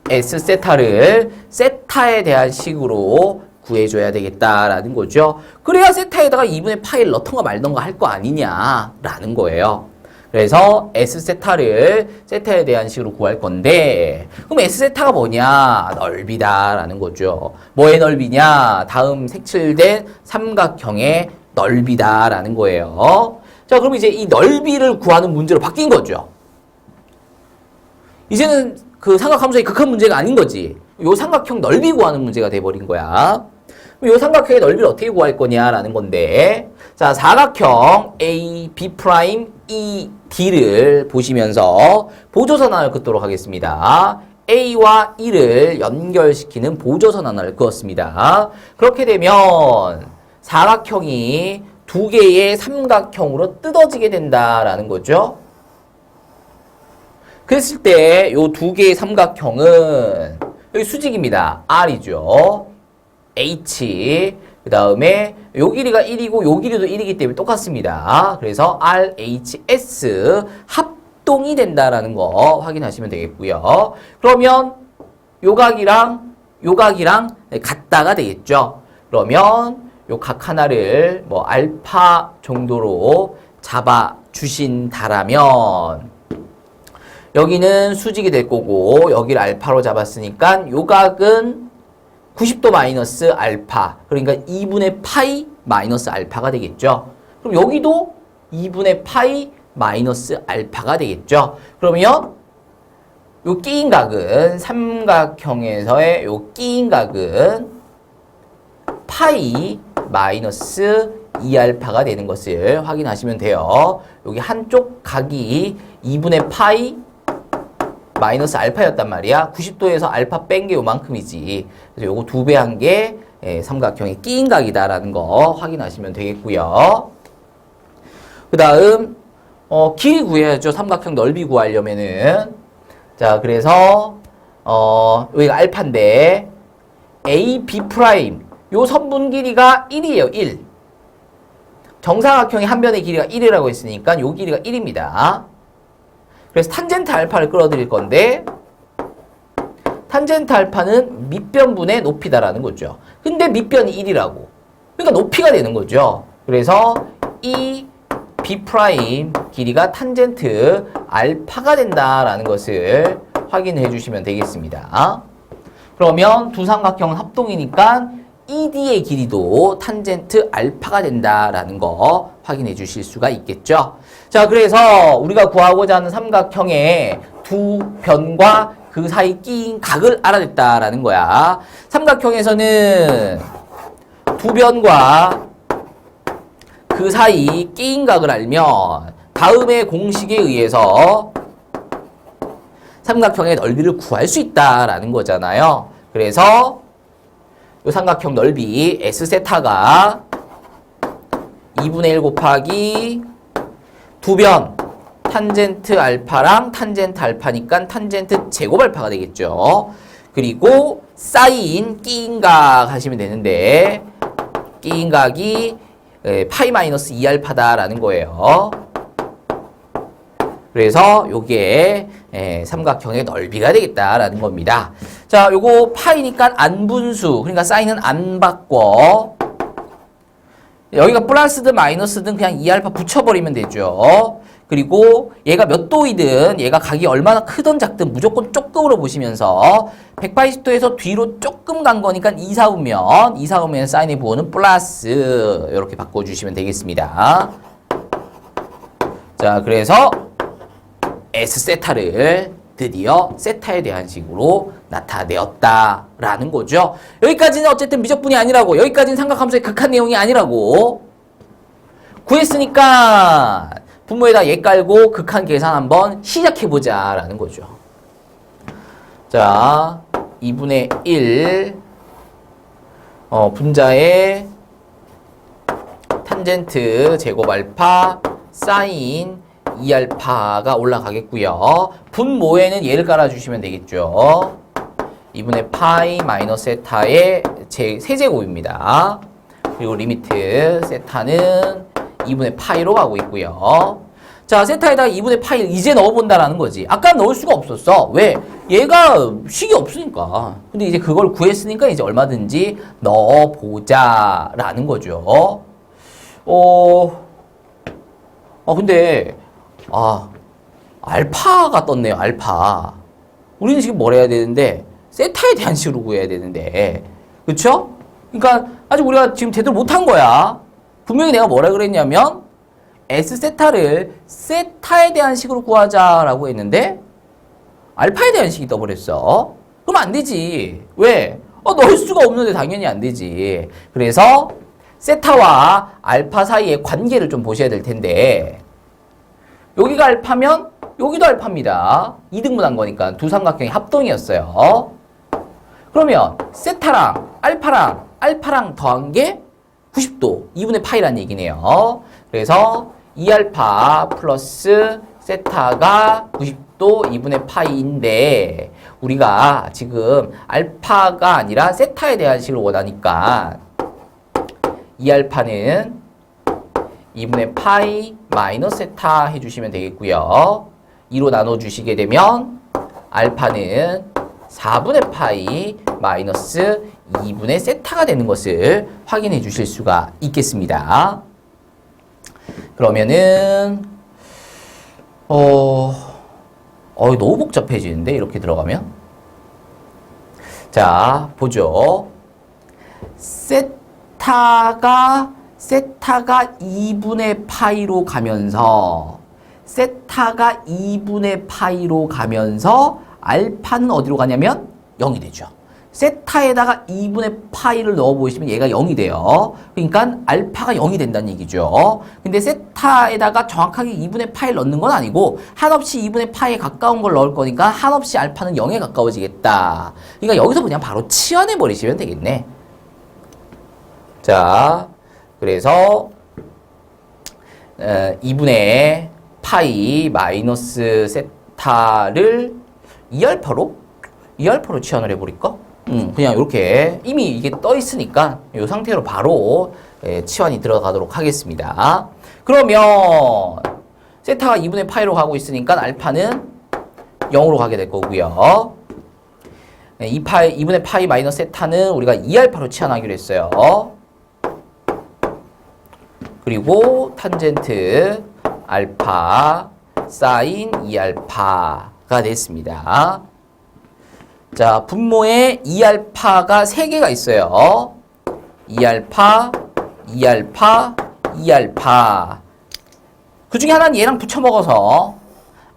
S세타를 세타에 대한 식으로 구해줘야 되겠다라는 거죠. 그래야 세타에다가 2분의 파이를 넣던가 말던가 할 거 아니냐라는 거예요. 그래서 S세타를 세타에 대한 식으로 구할 건데, 그럼 S세타가 뭐냐? 넓이다라는 거죠. 뭐의 넓이냐? 다음 색칠된 삼각형의 넓이다라는 거예요. 자, 그럼 이제 이 넓이를 구하는 문제로 바뀐 거죠. 이제는 그 삼각함수의 극한 문제가 아닌 거지. 요 삼각형 넓이 구하는 문제가 돼버린 거야. 요 삼각형의 넓이를 어떻게 구할 거냐라는 건데, 자, 사각형 A, B', E, D를 보시면서 보조선 하나 긋도록 하겠습니다. A와 E를 연결시키는 보조선 하나를 그었습니다. 그렇게 되면 사각형이 두 개의 삼각형으로 뜯어지게 된다라는 거죠. 그랬을 때 요 두 개의 삼각형은 여기 수직입니다. R이죠. H 그 다음에 요 길이가 1이고 요 길이도 1이기 때문에 똑같습니다. 그래서 RHS 합동이 된다라는 거 확인하시면 되겠고요. 그러면 요 각이랑 같다가 되겠죠. 그러면 요 각 하나를 뭐 알파 정도로 잡아 주신다라면 여기는 수직이 될 거고 여기를 알파로 잡았으니까 요 각은 90도 마이너스 알파, 그러니까 2분의 파이 마이너스 알파가 되겠죠. 그럼 여기도 2분의 파이 마이너스 알파가 되겠죠. 그러면 요 끼인 각은 삼각형에서의 요 끼인 각은 파이 마이너스 2알파가 되는 것을 확인하시면 돼요. 여기 한쪽 각이 2분의 파이 마이너스 알파였단 말이야. 90도에서 알파 뺀 게 요만큼이지. 그래서 요거 2배 한 게 삼각형의 끼인 각이다라는 거 확인하시면 되겠고요. 그 다음 길이 구해야죠. 삼각형 넓이 구하려면은. 자, 그래서 여기가 알파인데 AB 프라임 요 선분 길이가 1이에요. 1. 정사각형의 한 변의 길이가 1이라고 했으니까 요 길이가 1입니다. 그래서 탄젠트 알파를 끌어들일 건데 탄젠트 알파는 밑변분의 높이다라는 거죠. 근데 밑변이 1이라고. 그러니까 높이가 되는 거죠. 그래서 이 B' 길이가 탄젠트 알파가 된다라는 것을 확인해 주시면 되겠습니다. 그러면 두 삼각형은 합동이니까 ED의 길이도 탄젠트 알파가 된다라는 거 확인해 주실 수가 있겠죠. 자, 그래서 우리가 구하고자 하는 삼각형의 두 변과 그 사이 끼인 각을 알아냈다라는 거야. 삼각형에서는 두 변과 그 사이 끼인 각을 알면 다음의 공식에 의해서 삼각형의 넓이를 구할 수 있다라는 거잖아요. 그래서 이 삼각형 넓이 S세타가 2분의 1 곱하기 두 변 탄젠트 알파랑 탄젠트 알파니까 탄젠트 제곱 알파가 되겠죠. 그리고 사인 끼인각 하시면 되는데 끼인각이 파이 마이너스 2알파다라는 거예요. 그래서 요게 삼각형의 넓이가 되겠다라는 겁니다. 자, 요거 파이니까 안분수, 그러니까 사인은 안 바꿔. 여기가 플러스든 마이너스든 그냥 2알파 붙여버리면 되죠. 그리고 얘가 몇 도이든 얘가 각이 얼마나 크든 작든 무조건 조금으로 보시면서 180도에서 뒤로 조금 간 거니까 2, 4우면 사인의 부호는 플러스 이렇게 바꿔주시면 되겠습니다. 자, 그래서 S세타를 드디어 세타에 대한 식으로 나타내었다라는 거죠. 여기까지는 어쨌든 미적분이 아니라고, 여기까지는 삼각함수의 극한 내용이 아니라고 구했으니까 분모에다 얘 깔고 극한 계산 한번 시작해보자 라는 거죠. 자, 2분의 1 분자에 탄젠트 제곱 알파 사인 2알파가 올라가겠고요. 분모에는 얘를 깔아주시면 되겠죠. 2분의 파이 마이너스 세타의 세제곱입니다. 그리고 리미트 세타는 2분의 파이로 가고 있고요. 자, 세타에다가 2분의 파이를 이제 넣어본다라는 거지. 아까 넣을 수가 없었어. 왜? 얘가 식이 없으니까. 근데 이제 그걸 구했으니까 이제 얼마든지 넣어보자라는 거죠. 근데 알파가 떴네요. 알파. 우리는 지금 뭘 해야 되는데 세타에 대한 식으로 구해야 되는데, 그쵸? 그러니까 아직 우리가 지금 제대로 못한 거야. 분명히 내가 뭐라 그랬냐면 S세타를 세타에 대한 식으로 구하자라고 했는데 알파에 대한 식이 떠버렸어. 그럼 안 되지. 왜? 넣을 수가 없는데 당연히 안 되지. 그래서 세타와 알파 사이의 관계를 좀 보셔야 될 텐데 여기가 알파면 여기도 알파입니다. 이등분한 거니까 두 삼각형의 합동이었어요. 그러면 세타랑 알파랑 더한 게 90도 2분의 파이란 얘기네요. 그래서 2알파 플러스 세타가 90도 2분의 파이인데 우리가 지금 알파가 아니라 세타에 대한 식을 원하니까 2알파는 2분의 파이 마이너스 세타 해주시면 되겠고요. 2로 나눠주시게 되면 알파는 4분의 파이 마이너스 2분의 세타가 되는 것을 확인해 주실 수가 있겠습니다. 그러면은 너무 복잡해지는데 이렇게 들어가면 자 보죠. 세타가 2분의 파이로 가면서 알파는 어디로 가냐면 0이 되죠. 세타에다가 2분의 파이를 넣어보시면 얘가 0이 돼요. 그러니까 알파가 0이 된다는 얘기죠. 근데 세타에다가 정확하게 2분의 파이를 넣는 건 아니고 한없이 2분의 파이에 가까운 걸 넣을 거니까 한없이 알파는 0에 가까워지겠다. 그러니까 여기서 그냥 바로 치환해 버리시면 되겠네. 자, 그래서 2분의 파이 마이너스 세타를 2알파로 치환을 해버릴까? 그냥 이렇게 이미 이게 떠 있으니까 이 상태로 바로 치환이 들어가도록 하겠습니다. 그러면 세타가 2분의 파이로 가고 있으니까 알파는 0으로 가게 될 거고요. 2분의 파이 마이너스 세타는 우리가 2알파로 치환하기로 했어요. 그리고 탄젠트 알파 사인 2알파가 됐습니다. 자, 분모에 2알파가 3개가 있어요. 2알파, 2알파. 그 중에 하나는 얘랑 붙여 먹어서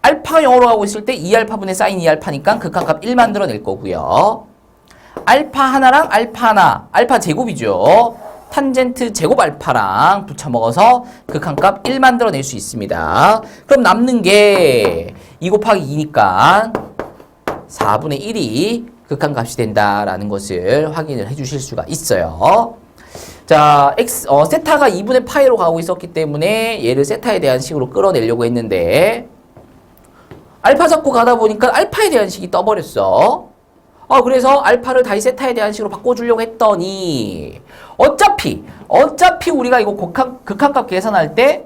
알파가 0으로 가고 있을 때 2알파분의 사인 2알파니까 극한값 1 만들어낼 거고요. 알파 하나랑 알파 하나, 알파 제곱이죠. 탄젠트 제곱 알파랑 붙여 먹어서 극한값 1 만들어낼 수 있습니다. 그럼 남는 게 2 곱하기 2니까 4분의 1이 극한값이 된다라는 것을 확인을 해주실 수가 있어요. 자, 세타가 2분의 파이로 가고 있었기 때문에 얘를 세타에 대한 식으로 끌어내려고 했는데 알파 잡고 가다 보니까 알파에 대한 식이 떠버렸어. 그래서 알파를 다시 세타에 대한 식으로 바꿔주려고 했더니 어차피 우리가 이거 극한값 계산할 때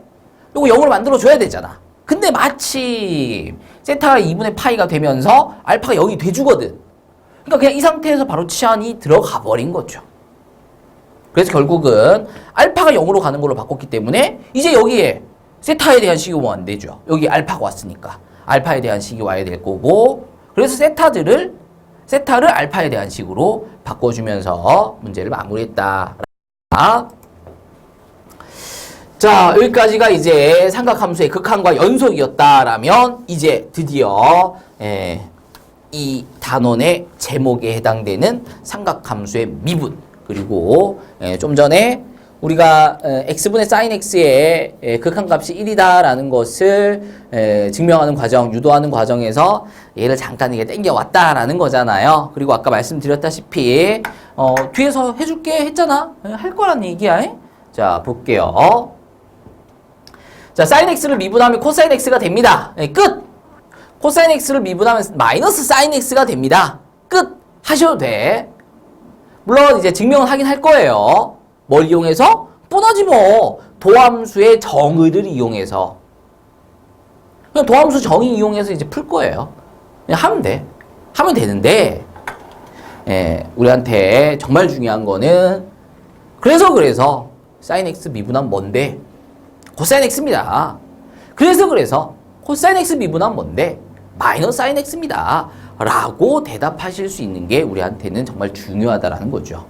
이거 0으로 만들어줘야 되잖아. 근데 마침 세타가 2분의 파이가 되면서 알파가 0이 돼주거든. 그러니까 그냥 이 상태에서 바로 치환이 들어가 버린 거죠. 그래서 결국은 알파가 0으로 가는 걸로 바꿨기 때문에 이제 여기에 세타에 대한 식이 오면 안 되죠. 여기 알파가 왔으니까 알파에 대한 식이 와야 될 거고, 그래서 세타를 알파에 대한 식으로 바꿔주면서 문제를 마무리했다. 자, 여기까지가 이제 삼각함수의 극한과 연속이었다라면 이제 드디어 이 단원의 제목에 해당되는 삼각함수의 미분, 그리고 좀 전에 우리가 x분의 sin x의 극한값이 1이다라는 것을 증명하는 과정, 유도하는 과정에서 얘를 잠깐 이게 땡겨왔다라는 거잖아요. 그리고 아까 말씀드렸다시피 뒤에서 해줄게 했잖아. 할 거란 얘기야. 자, 볼게요. 자, sin x를 미분하면 cosine x가 됩니다. 끝! cosine x를 미분하면 마이너스 sin x가 됩니다. 끝! 하셔도 돼. 물론 이제 증명은 하긴 할 거예요. 뭘 이용해서? 뻔하지 뭐. 도함수의 정의를 이용해서. 그냥 도함수 정의 이용해서 이제 풀 거예요. 그냥 하면 돼. 하면 되는데, 우리한테 정말 중요한 거는, 그래서, sin x 미분하면 뭔데? 코사인 x입니다. 그래서, 코사인 x 미분하면 뭔데? 마이너스 sin x입니다. 라고 대답하실 수 있는 게 우리한테는 정말 중요하다라는 거죠.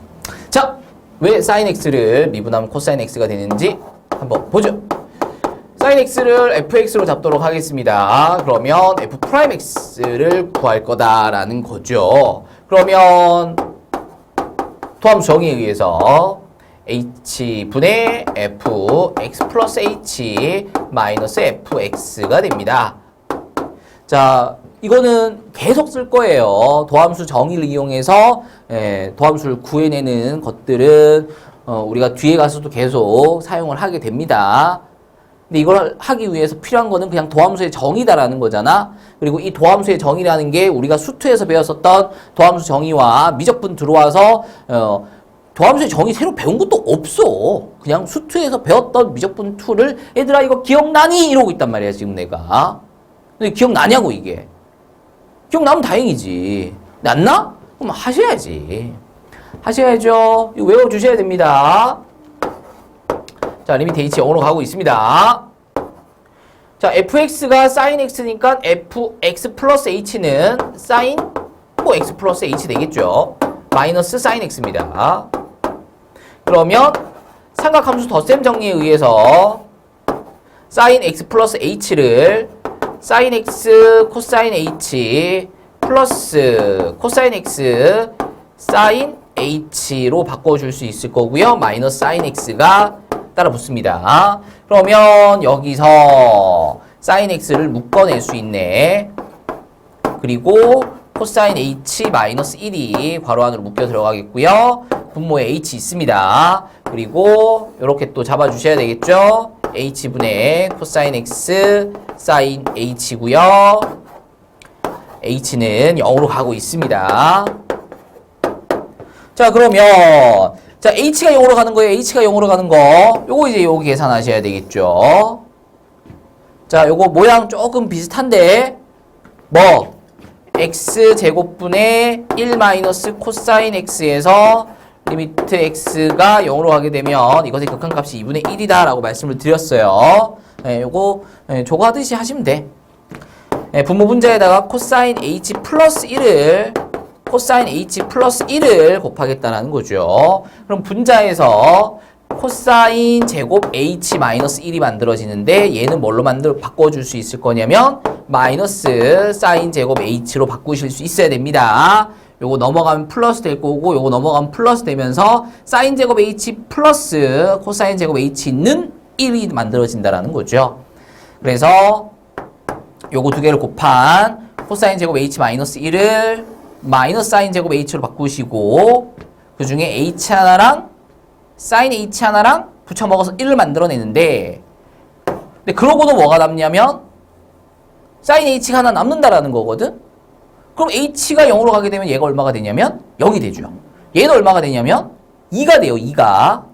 자, 왜 sin x를 미분하면 코사인 x가 되는지 한번 보죠. sin x를 fx로 잡도록 하겠습니다. 그러면 f 프라임 x를 구할 거다라는 거죠. 그러면 도함수 정의에 의해서 h분의 f x 플러스 h 마이너스 fx가 됩니다. 자, 이거는 계속 쓸 거예요. 도함수 정의를 이용해서 도함수를 구해내는 것들은 우리가 뒤에 가서도 계속 사용을 하게 됩니다. 근데 이걸 하기 위해서 필요한 거는 그냥 도함수의 정의다라는 거잖아. 그리고 이 도함수의 정의라는 게 우리가 수투에서 배웠었던 도함수 정의와 미적분 들어와서 도함수의 정의 새로 배운 것도 없어. 그냥 수투에서 배웠던 미적분 2를 얘들아 이거 기억나니? 이러고 있단 말이야 지금 내가. 근데 기억나냐고 이게. 기억나면 다행이지. 낫나? 그럼 하셔야지. 하셔야죠. 이거 외워주셔야 됩니다. 자, 리미트 h 0으로 가고 있습니다. 자, fx가 sin x니까 fx 플러스 h는 sin x 플러스 h 되겠죠. 마이너스 sin x입니다. 그러면 삼각함수 덧셈 정리에 의해서 sin x 플러스 h를 sin x 코사인 h 플러스 코사인 x sin h로 바꿔줄 수 있을 거고요. 마이너스 sin x가 따라 붙습니다. 그러면 여기서 sin x를 묶어낼 수 있네. 그리고 코사인 h 마이너스 1이 괄호 안으로 묶여 들어가겠고요. 분모에 h 있습니다. 그리고 이렇게 또 잡아주셔야 되겠죠. h분의 코사인 x sin h고요. h는 0으로 가고 있습니다. 자, 그러면 자, h가 0으로 가는 거예요. h가 0으로 가는 거. 요거 이제 요거 계산하셔야 되겠죠. 자, 요거 모양 조금 비슷한데 뭐 x제곱분의 1 마이너스 코사인 x에서 리미트 x가 0으로 가게 되면 이것의 극한값이 2분의 1이다 라고 말씀을 드렸어요. 요거 저거 하듯이 하시면 돼. 분모 분자에다가 코사인 h 플러스 1을 곱하겠다는 거죠. 그럼 분자에서 코사인 제곱 h 마이너스 1이 만들어지는데 얘는 뭘로 바꿔줄 수 있을 거냐면 마이너스 사인 제곱 h로 바꾸실 수 있어야 됩니다. 요거 넘어가면 플러스 될 거고 요거 넘어가면 플러스 되면서 사인 제곱 h 플러스 코사인 제곱 h는 1이 만들어진다라는 거죠. 그래서 요거 두 개를 곱한 코사인 제곱 h 마이너스 1을 마이너스 사인 제곱 h로 바꾸시고 그 중에 h 하나랑 사인 h 하나랑 붙여 먹어서 1을 만들어내는데 근데 그러고도 뭐가 남냐면 사인 h가 하나 남는다라는 거거든. 그럼 h가 0으로 가게 되면 얘가 얼마가 되냐면 0이 되죠. 얘는 얼마가 되냐면 2가 돼요. 2가.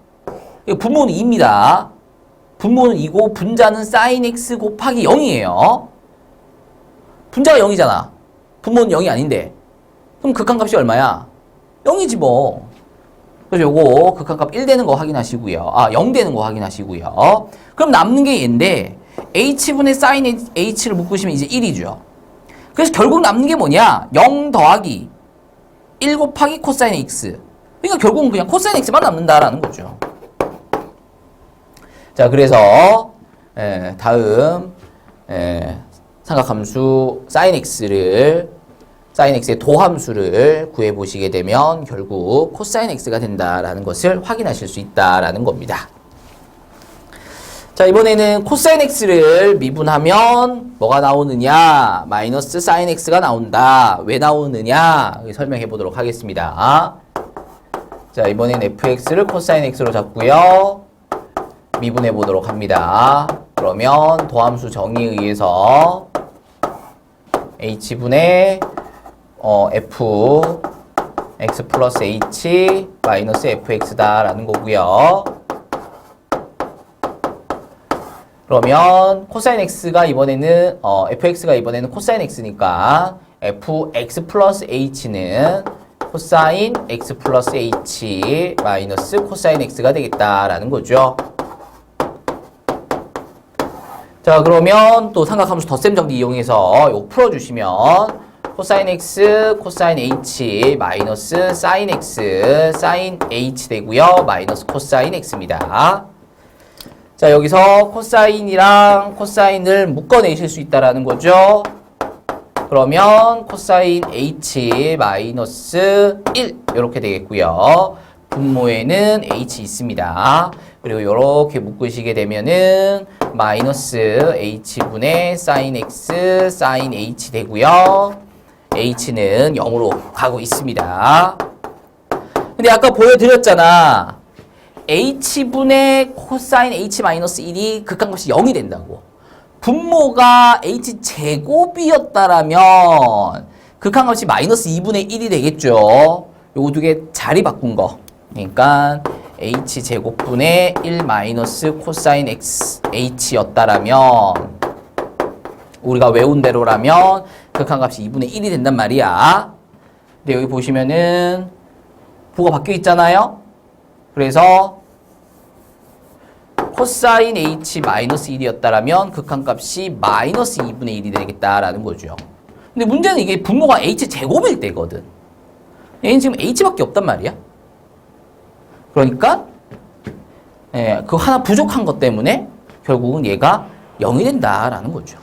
분모는 2입니다. 분모는 2고 분자는 sin x 곱하기 0이에요. 분자가 0이잖아. 분모는 0이 아닌데. 그럼 극한값이 얼마야? 0이지 뭐. 그래서 요거 극한값 1 되는 거 확인하시고요. 0 되는 거 확인하시고요. 그럼 남는 게 얘인데 h분의 sin h를 묶으시면 이제 1이죠. 그래서 결국 남는 게 뭐냐? 0 더하기 1 곱하기 코사인 x. 그러니까 결국은 그냥 코사인 x만 남는다라는 거죠. 자, 그래서 다음 삼각함수 sin x의 도함수를 구해보시게 되면 결국 코사인 x가 된다라는 것을 확인하실 수 있다라는 겁니다. 자, 이번에는 코사인 x를 미분하면 뭐가 나오느냐? 마이너스 사인 x가 나온다. 왜 나오느냐? 설명해 보도록 하겠습니다. 자, 이번엔 fx를 코사인 x로 잡고요. 미분해 보도록 합니다. 그러면 도함수 정의에 의해서 h분의 f x 플러스 h 마이너스 fx다라는 거고요. 그러면 코사인 x가 이번에는 fx가 이번에는 코사인 x니까 fx 플러스 h는 코사인 x 플러스 h 마이너스 코사인 x가 되겠다라는 거죠. 자, 그러면 또 삼각함수 덧셈 정리 이용해서 이거 풀어주시면 코사인 x, 코사인 h, 마이너스 사인 x, 사인 h 되고요. 마이너스 코사인 x입니다. 자, 여기서 코사인이랑 코사인을 묶어내실 수 있다라는 거죠. 그러면 코사인 h 마이너스 1 이렇게 되겠고요. 분모에는 h 있습니다. 그리고 이렇게 묶으시게 되면은 마이너스 h분의 sin x sin h 되고요. h는 0으로 가고 있습니다. 근데 아까 보여드렸잖아. h분의 코사인 h-1이 극한값이 0이 된다고. 분모가 h제곱이었다라면 극한값이 마이너스 2분의 1이 되겠죠. 요거 두 개 자리 바꾼 거. 그러니까 h제곱분의 1 마이너스 코사인 x h였다라면 우리가 외운 대로라면 극한값이 2분의 1이 된단 말이야. 근데 여기 보시면은 부가 바뀌어 있잖아요. 그래서 코사인 h 마이너스 1이었다라면 극한값이 마이너스 2분의 1이 되겠다라는 거죠. 근데 문제는 이게 분모가 h제곱일 때거든. 얘는 지금 h밖에 없단 말이야. 그러니까 그 하나 부족한 것 때문에 결국은 얘가 0이 된다라는 거죠.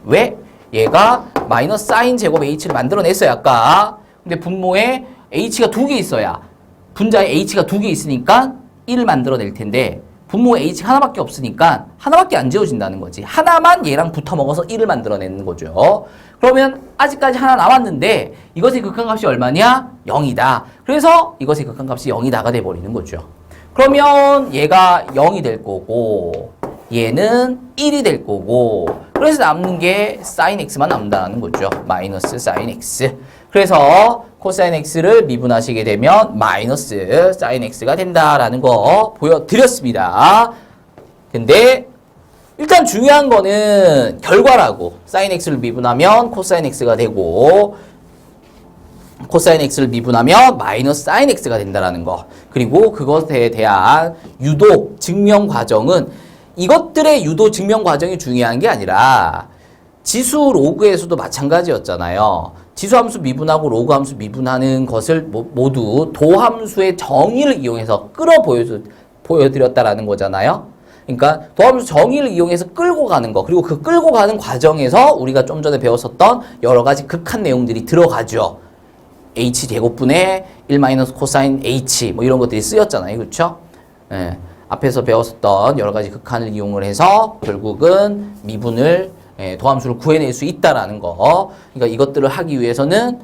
왜? 얘가 마이너스 사인 제곱 h를 만들어냈어요, 아까. 근데 분모에 h가 두 개 있어야, 분자에 h가 두 개 있으니까 1을 만들어낼 텐데 분모에 h가 하나밖에 없으니까 하나밖에 안 지워진다는 거지. 하나만 얘랑 붙어 먹어서 1을 만들어내는 거죠. 그러면 아직까지 하나 남았는데 이것의 극한값이 얼마냐? 0이다. 그래서 이것의 극한값이 0이다가 돼버리는 거죠. 그러면 얘가 0이 될 거고 얘는 1이 될 거고 그래서 남는 게 sin x만 남는다는 거죠. 마이너스 sin x. 그래서 코사인 x를 미분하시게 되면 마이너스 sin x가 된다라는 거 보여드렸습니다. 근데 일단 중요한 거는 결과라고. sin x를 미분하면 코사인 x가 되고 코사인 x를 미분하면 마이너스 sin x가 된다라는 거. 그리고 그것에 대한 유도 증명 과정은 이것들의 유도 증명 과정이 중요한 게 아니라 지수 로그에서도 마찬가지였잖아요. 지수 함수 미분하고 로그 함수 미분하는 것을 모두 도함수의 정의를 이용해서 보여드렸다라는 거잖아요. 그러니까 도함수 정의를 이용해서 끌고 가는 거, 그리고 그 끌고 가는 과정에서 우리가 좀 전에 배웠었던 여러 가지 극한 내용들이 들어가죠. h제곱분의 1 마이너스 코사인 h 뭐 이런 것들이 쓰였잖아요. 그렇죠? 예. 앞에서 배웠었던 여러 가지 극한을 이용을 해서 결국은 미분을 도함수를 구해낼 수 있다라는 거. 그러니까 이것들을 하기 위해서는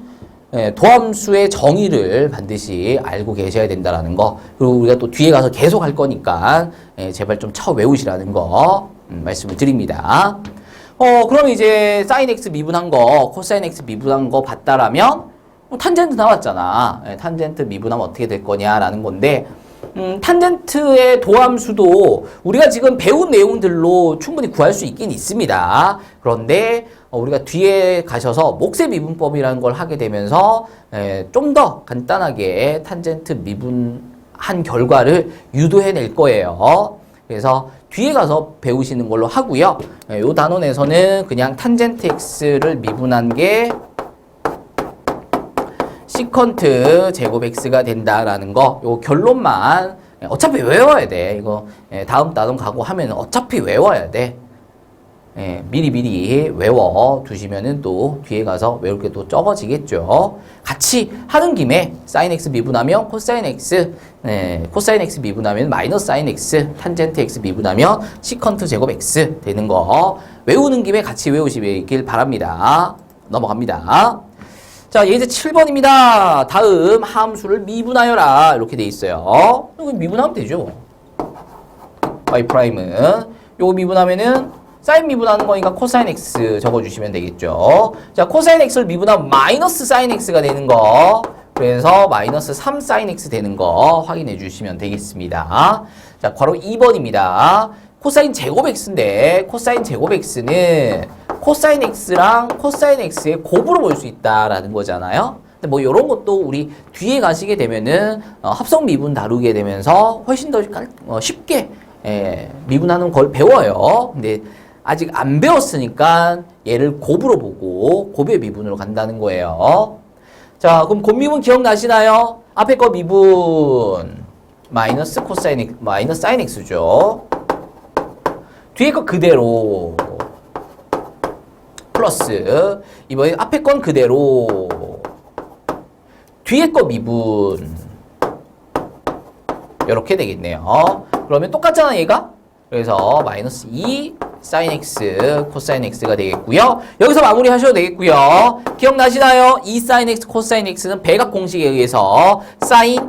도함수의 정의를 반드시 알고 계셔야 된다라는 거. 그리고 우리가 또 뒤에 가서 계속 할 거니까 제발 좀 외우시라는 거 말씀을 드립니다. 그럼 이제 sin x 미분한 거, 코사인 x 미분한 거 봤다라면 탄젠트 나왔잖아. 탄젠트 미분하면 어떻게 될 거냐라는 건데 탄젠트의 도함수도 우리가 지금 배운 내용들로 충분히 구할 수 있긴 있습니다. 그런데 우리가 뒤에 가셔서 몫의 미분법이라는 걸 하게 되면서 좀 더 간단하게 탄젠트 미분한 결과를 유도해낼 거예요. 그래서 뒤에 가서 배우시는 걸로 하고요. 이 단원에서는 그냥 탄젠트 x를 미분한 게 시컨트 제곱 x가 된다라는 거, 요 결론만 어차피 외워야 돼. 이거 다음 단원 가고 하면 어차피 외워야 돼. 미리 외워 두시면은 또 뒤에 가서 외울 게 또 적어지겠죠. 같이 하는 김에 sin x 미분하면 코사인 x, 코사인 x 미분하면 마이너스 sin x, 탄젠트 x 미분하면 시컨트 제곱 x 되는 거 외우는 김에 같이 외우시길 바랍니다. 넘어갑니다. 자, 예제 7번입니다. 다음 함수를 미분하여라. 이렇게 돼 있어요. 이거 미분하면 되죠. y 프라임은 요거 미분하면은 사인 미분하는 거니까 코사인 x 적어주시면 되겠죠. 자, 코사인 x를 미분하면 마이너스 사인 x가 되는 거. 그래서 마이너스 3 사인 x 되는 거 확인해 주시면 되겠습니다. 자, 괄호 2번입니다. 코사인 제곱 x인데 코사인 제곱 x는 코사인 x랑 코사인 x의 곱으로 볼 수 있다라는 거잖아요. 근데 뭐 이런 것도 우리 뒤에 가시게 되면은 합성 미분 다루게 되면서 훨씬 더 쉽게 미분하는 걸 배워요. 근데 아직 안 배웠으니까 얘를 곱으로 보고 곱의 미분으로 간다는 거예요. 자, 그럼 곱 미분 기억나시나요? 앞에 거 미분 마이너스 코사인 마이너스 사인 x죠. 뒤에 거 그대로 플러스 이번에 앞에 건 그대로 뒤에 거 미분 이렇게 되겠네요. 그러면 똑같잖아 얘가. 그래서 마이너스 2 sin x 코사인 x가 되겠고요. 여기서 마무리하셔도 되겠고요. 기억나시나요? 2 sin x 코사인 x는 배각 공식에 의해서 sin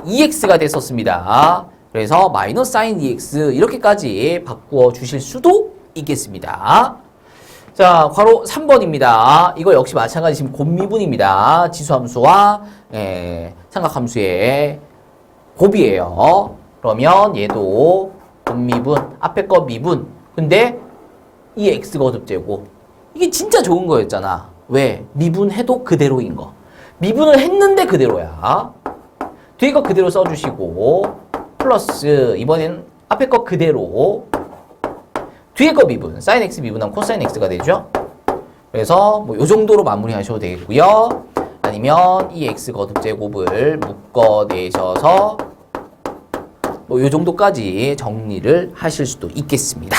2x가 됐었습니다. 그래서 마이너스 sin 2x 이렇게까지 바꾸어 주실 수도 있겠습니다. 자, 괄호 3번입니다. 이거 역시 마찬가지 지금 곱미분입니다. 지수함수와 삼각함수의 곱이에요. 그러면 얘도 곱미분, 앞에 거 미분. 근데 이 x 거듭제곱. 이게 진짜 좋은 거였잖아. 왜? 미분해도 그대로인 거. 미분을 했는데 그대로야. 뒤에 거 그대로 써주시고 플러스 이번엔 앞에 거 그대로 뒤에 거 미분, sin x 미분하면 코사인 x가 되죠. 그래서 뭐 요 정도로 마무리하셔도 되겠고요. 아니면 이 x 거듭제곱을 묶어내셔서 뭐 요 정도까지 정리를 하실 수도 있겠습니다.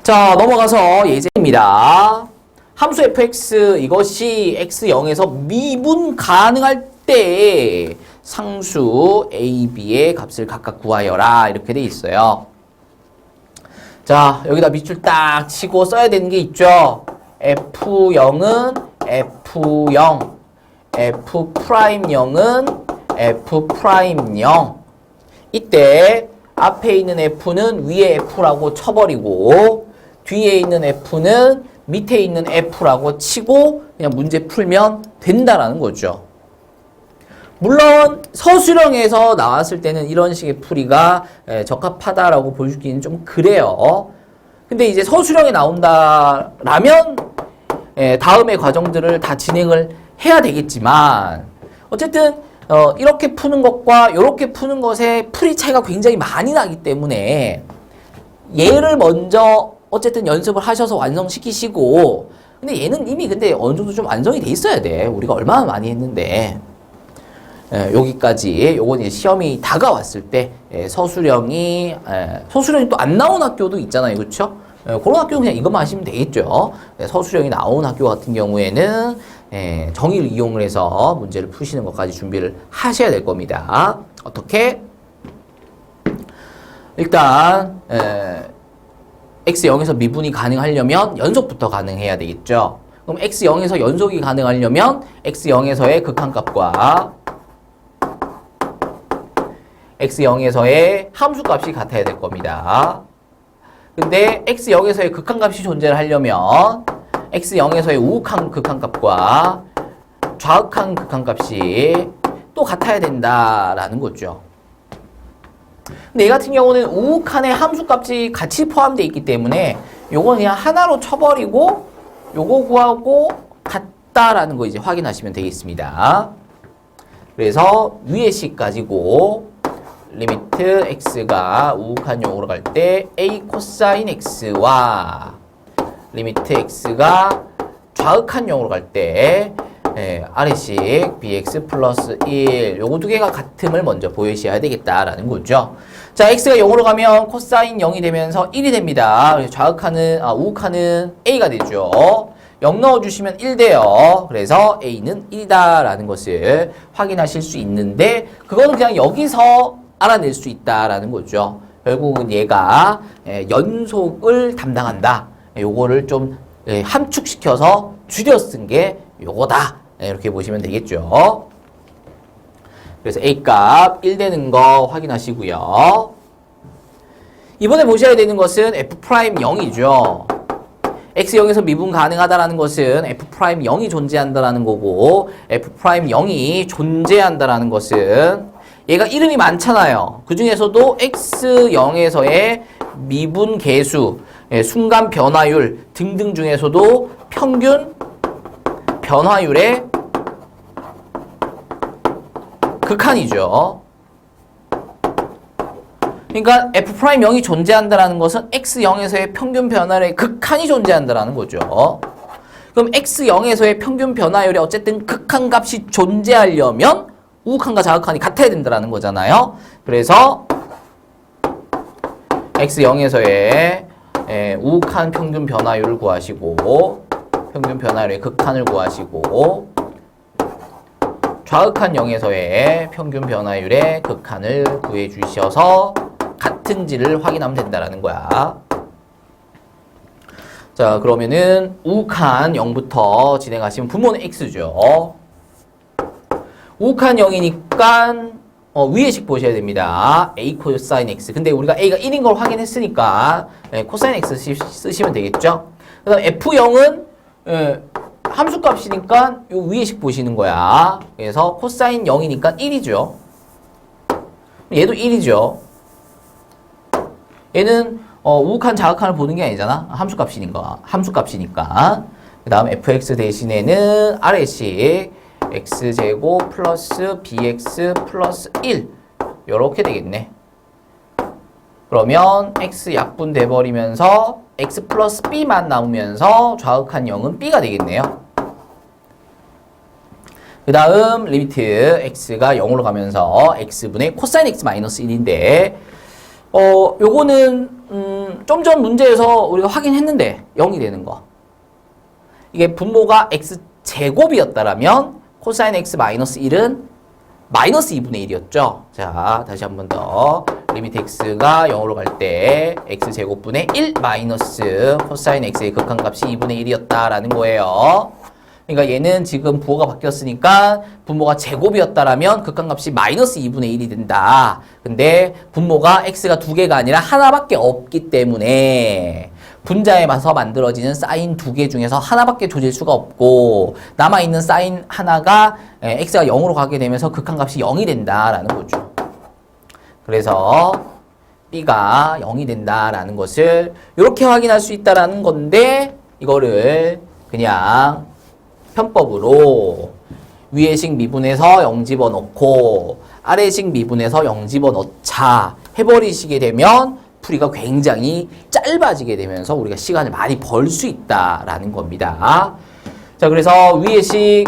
자, 넘어가서 예제입니다. 함수 fx 이것이 x0에서 미분 가능할 때 상수 a, b의 값을 각각 구하여라 이렇게 돼 있어요. 자, 여기다 밑줄 딱 치고 써야 되는 게 있죠. f0은 f0, f'0은 f'0. 이때 앞에 있는 f는 위에 f라고 쳐버리고 뒤에 있는 f는 밑에 있는 f라고 치고 그냥 문제 풀면 된다라는 거죠. 물론 서술형에서 나왔을 때는 이런 식의 풀이가 적합하다라고 보여주기는 좀 그래요. 근데 이제 서술형에 나온다라면 다음의 과정들을 다 진행을 해야 되겠지만 어쨌든 이렇게 푸는 것과 이렇게 푸는 것의 풀이 차이가 굉장히 많이 나기 때문에 얘를 먼저 어쨌든 연습을 하셔서 완성시키시고 근데 얘는 이미 근데 어느 정도 좀 완성이 돼 있어야 돼. 우리가 얼마나 많이 했는데 여기까지 요건 이제 시험이 다가왔을 때 서술형이 또 안 나온 학교도 있잖아요. 그렇죠? 그런 학교는 그냥 이것만 하시면 되겠죠. 서술형이 나온 학교 같은 경우에는 정의를 이용을 해서 문제를 푸시는 것까지 준비를 하셔야 될 겁니다. 어떻게? 일단 x0에서 미분이 가능하려면 연속부터 가능해야 되겠죠. 그럼 x0에서 연속이 가능하려면 x0에서의 극한값과 x0에서의 함수값이 같아야 될 겁니다. 근데 x0에서의 극한값이 존재를 하려면 x0에서의 우극한 극한값과 좌극한 극한값이 또 같아야 된다라는 거죠. 근데 얘 같은 경우는 우극한의 함수값이 같이 포함되어 있기 때문에 요건 그냥 하나로 쳐버리고 요거 구하고 같다라는 거 이제 확인하시면 되겠습니다. 그래서 위의 식 가지고 리미트 x가 우극한 용으로 갈 때 a 코사인 x와 리미트 x가 좌극한 용으로 갈 때 아래식 bx 플러스 1 요거 두 개가 같음을 먼저 보여주셔야 되겠다라는 거죠. 자, x가 0으로 가면 코사인 0이 되면서 1이 됩니다. 그래서 우극한은 a가 되죠. 0 넣어주시면 1 돼요. 그래서 a는 1이다라는 것을 확인하실 수 있는데 그거는 그냥 여기서 알아낼 수 있다라는 거죠. 결국은 얘가 연속을 담당한다. 요거를 좀 함축시켜서 줄여 쓴 게 요거다. 이렇게 보시면 되겠죠. 그래서 A값 1 되는 거 확인하시고요. 이번에 보셔야 되는 것은 F'0이죠. X0에서 미분 가능하다라는 것은 F'0이 존재한다라는 거고 F'0이 존재한다라는 것은 얘가 이름이 많잖아요. 그 중에서도 X0에서의 미분 계수, 순간 변화율 등등 중에서도 평균 변화율의 극한이죠. 그러니까 F'0이 존재한다는 것은 X0에서의 평균 변화율의 극한이 존재한다는 거죠. 그럼 X0에서의 평균 변화율이 어쨌든 극한값이 존재하려면 우극한과 좌극한이 같아야 된다는 거잖아요. 그래서 X0에서의 우극한 평균 변화율을 구하시고 평균 변화율의 극한을 구하시고 좌극한 0에서의 평균 변화율의 극한을 구해 주셔서 같은지를 확인하면 된다라는 거야. 자, 그러면은 우극한 0부터 진행하시면 분모는 x죠. 우극한 0이니까 위의 식 보셔야 됩니다. a 코사인 x. 근데 우리가 a가 1인 걸 확인했으니까 코사인 x 쓰시면 되겠죠. 그 다음 f0은 함수값이니까 요 위의 식 보시는 거야. 그래서 코사인 0이니까 1이죠. 얘도 1이죠. 얘는 우극한 자극한을 보는 게 아니잖아. 함수값이니까. 그 다음 fx 대신에는 아래식 x제곱 플러스 bx 플러스 1 요렇게 되겠네. 그러면 x 약분돼 버리면서 x 플러스 b만 남으면서 좌극한 0은 b가 되겠네요. 그 다음 리미트 x가 0으로 가면서 x분의 코사인 x 마이너스 1인데 요거는 좀 전 문제에서 우리가 확인했는데 0이 되는 거. 이게 분모가 x제곱이었다라면 코사인 x 마이너스 1은 마이너스 2분의 1이었죠. 자, 다시 한 번 더. 리미트 x가 0으로 갈 때 x제곱분의 1 마이너스 코사인 x의 극한값이 2분의 1이었다라는 거예요. 그러니까 얘는 지금 부호가 바뀌었으니까 분모가 제곱이었다라면 극한값이 마이너스 2분의 1이 된다. 근데 분모가 x가 두 개가 아니라 하나밖에 없기 때문에 분자에 맞서 만들어지는 사인 두 개 중에서 하나밖에 조질 수가 없고 남아있는 사인 하나가 x가 0으로 가게 되면서 극한값이 0이 된다라는 거죠. 그래서 b가 0이 된다라는 것을 이렇게 확인할 수 있다라는 건데 이거를 그냥 편법으로 위의식 미분에서 0 집어넣고 아래식 미분에서 0 집어넣자 해버리시게 되면 풀이가 굉장히 짧아지게 되면서 우리가 시간을 많이 벌 수 있다라는 겁니다. 자, 그래서 위의식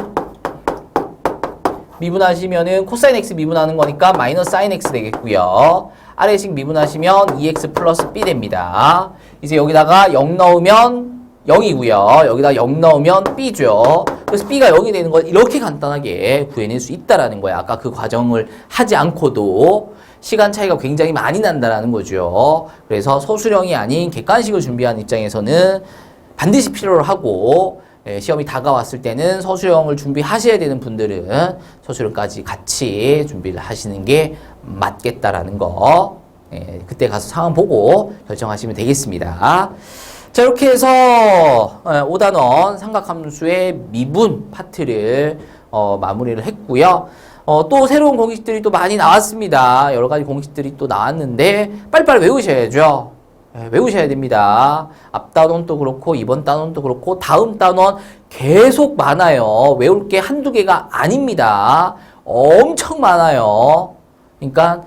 미분하시면은 코사인 x 미분하는 거니까 마이너스 사인 x 되겠고요. 아래식 미분하시면 2x 플러스 b 됩니다. 이제 여기다가 0 넣으면 0이고요. 여기다 0 넣으면 b죠. 그래서 b가 0이 되는 걸 이렇게 간단하게 구해낼 수 있다라는 거야. 아까 그 과정을 하지 않고도 시간 차이가 굉장히 많이 난다라는 거죠. 그래서 소수령이 아닌 객관식을 준비하는 입장에서는 반드시 필요로 하고 시험이 다가왔을 때는 서술형을 준비하셔야 되는 분들은 서술형까지 같이 준비를 하시는 게 맞겠다라는 거 그때 가서 상황 보고 결정하시면 되겠습니다. 자, 이렇게 해서 5단원 삼각함수의 미분 파트를 마무리를 했고요. 또 새로운 공식들이 또 많이 나왔습니다. 여러 가지 공식들이 또 나왔는데 빨리빨리 외우셔야죠. 외우셔야 됩니다. 앞 단원도 그렇고 이번 단원도 그렇고 다음 단원 계속 많아요. 외울 게 한두 개가 아닙니다. 엄청 많아요. 그러니까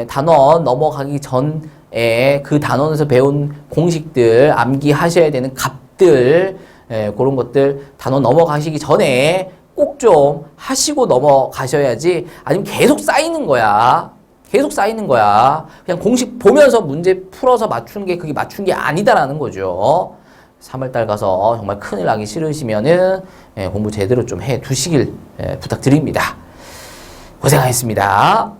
단원 넘어가기 전에 그 단원에서 배운 공식들 암기하셔야 되는 값들 그런 것들 단원 넘어가시기 전에 꼭 좀 하시고 넘어가셔야지 아니면 계속 쌓이는 거야. 계속 쌓이는 거야. 그냥 공식 보면서 문제 풀어서 맞춘 게 그게 맞춘 게 아니다라는 거죠. 3월달 가서 정말 큰일 나기 싫으시면은 공부 제대로 좀 해 두시길 부탁드립니다. 고생하셨습니다.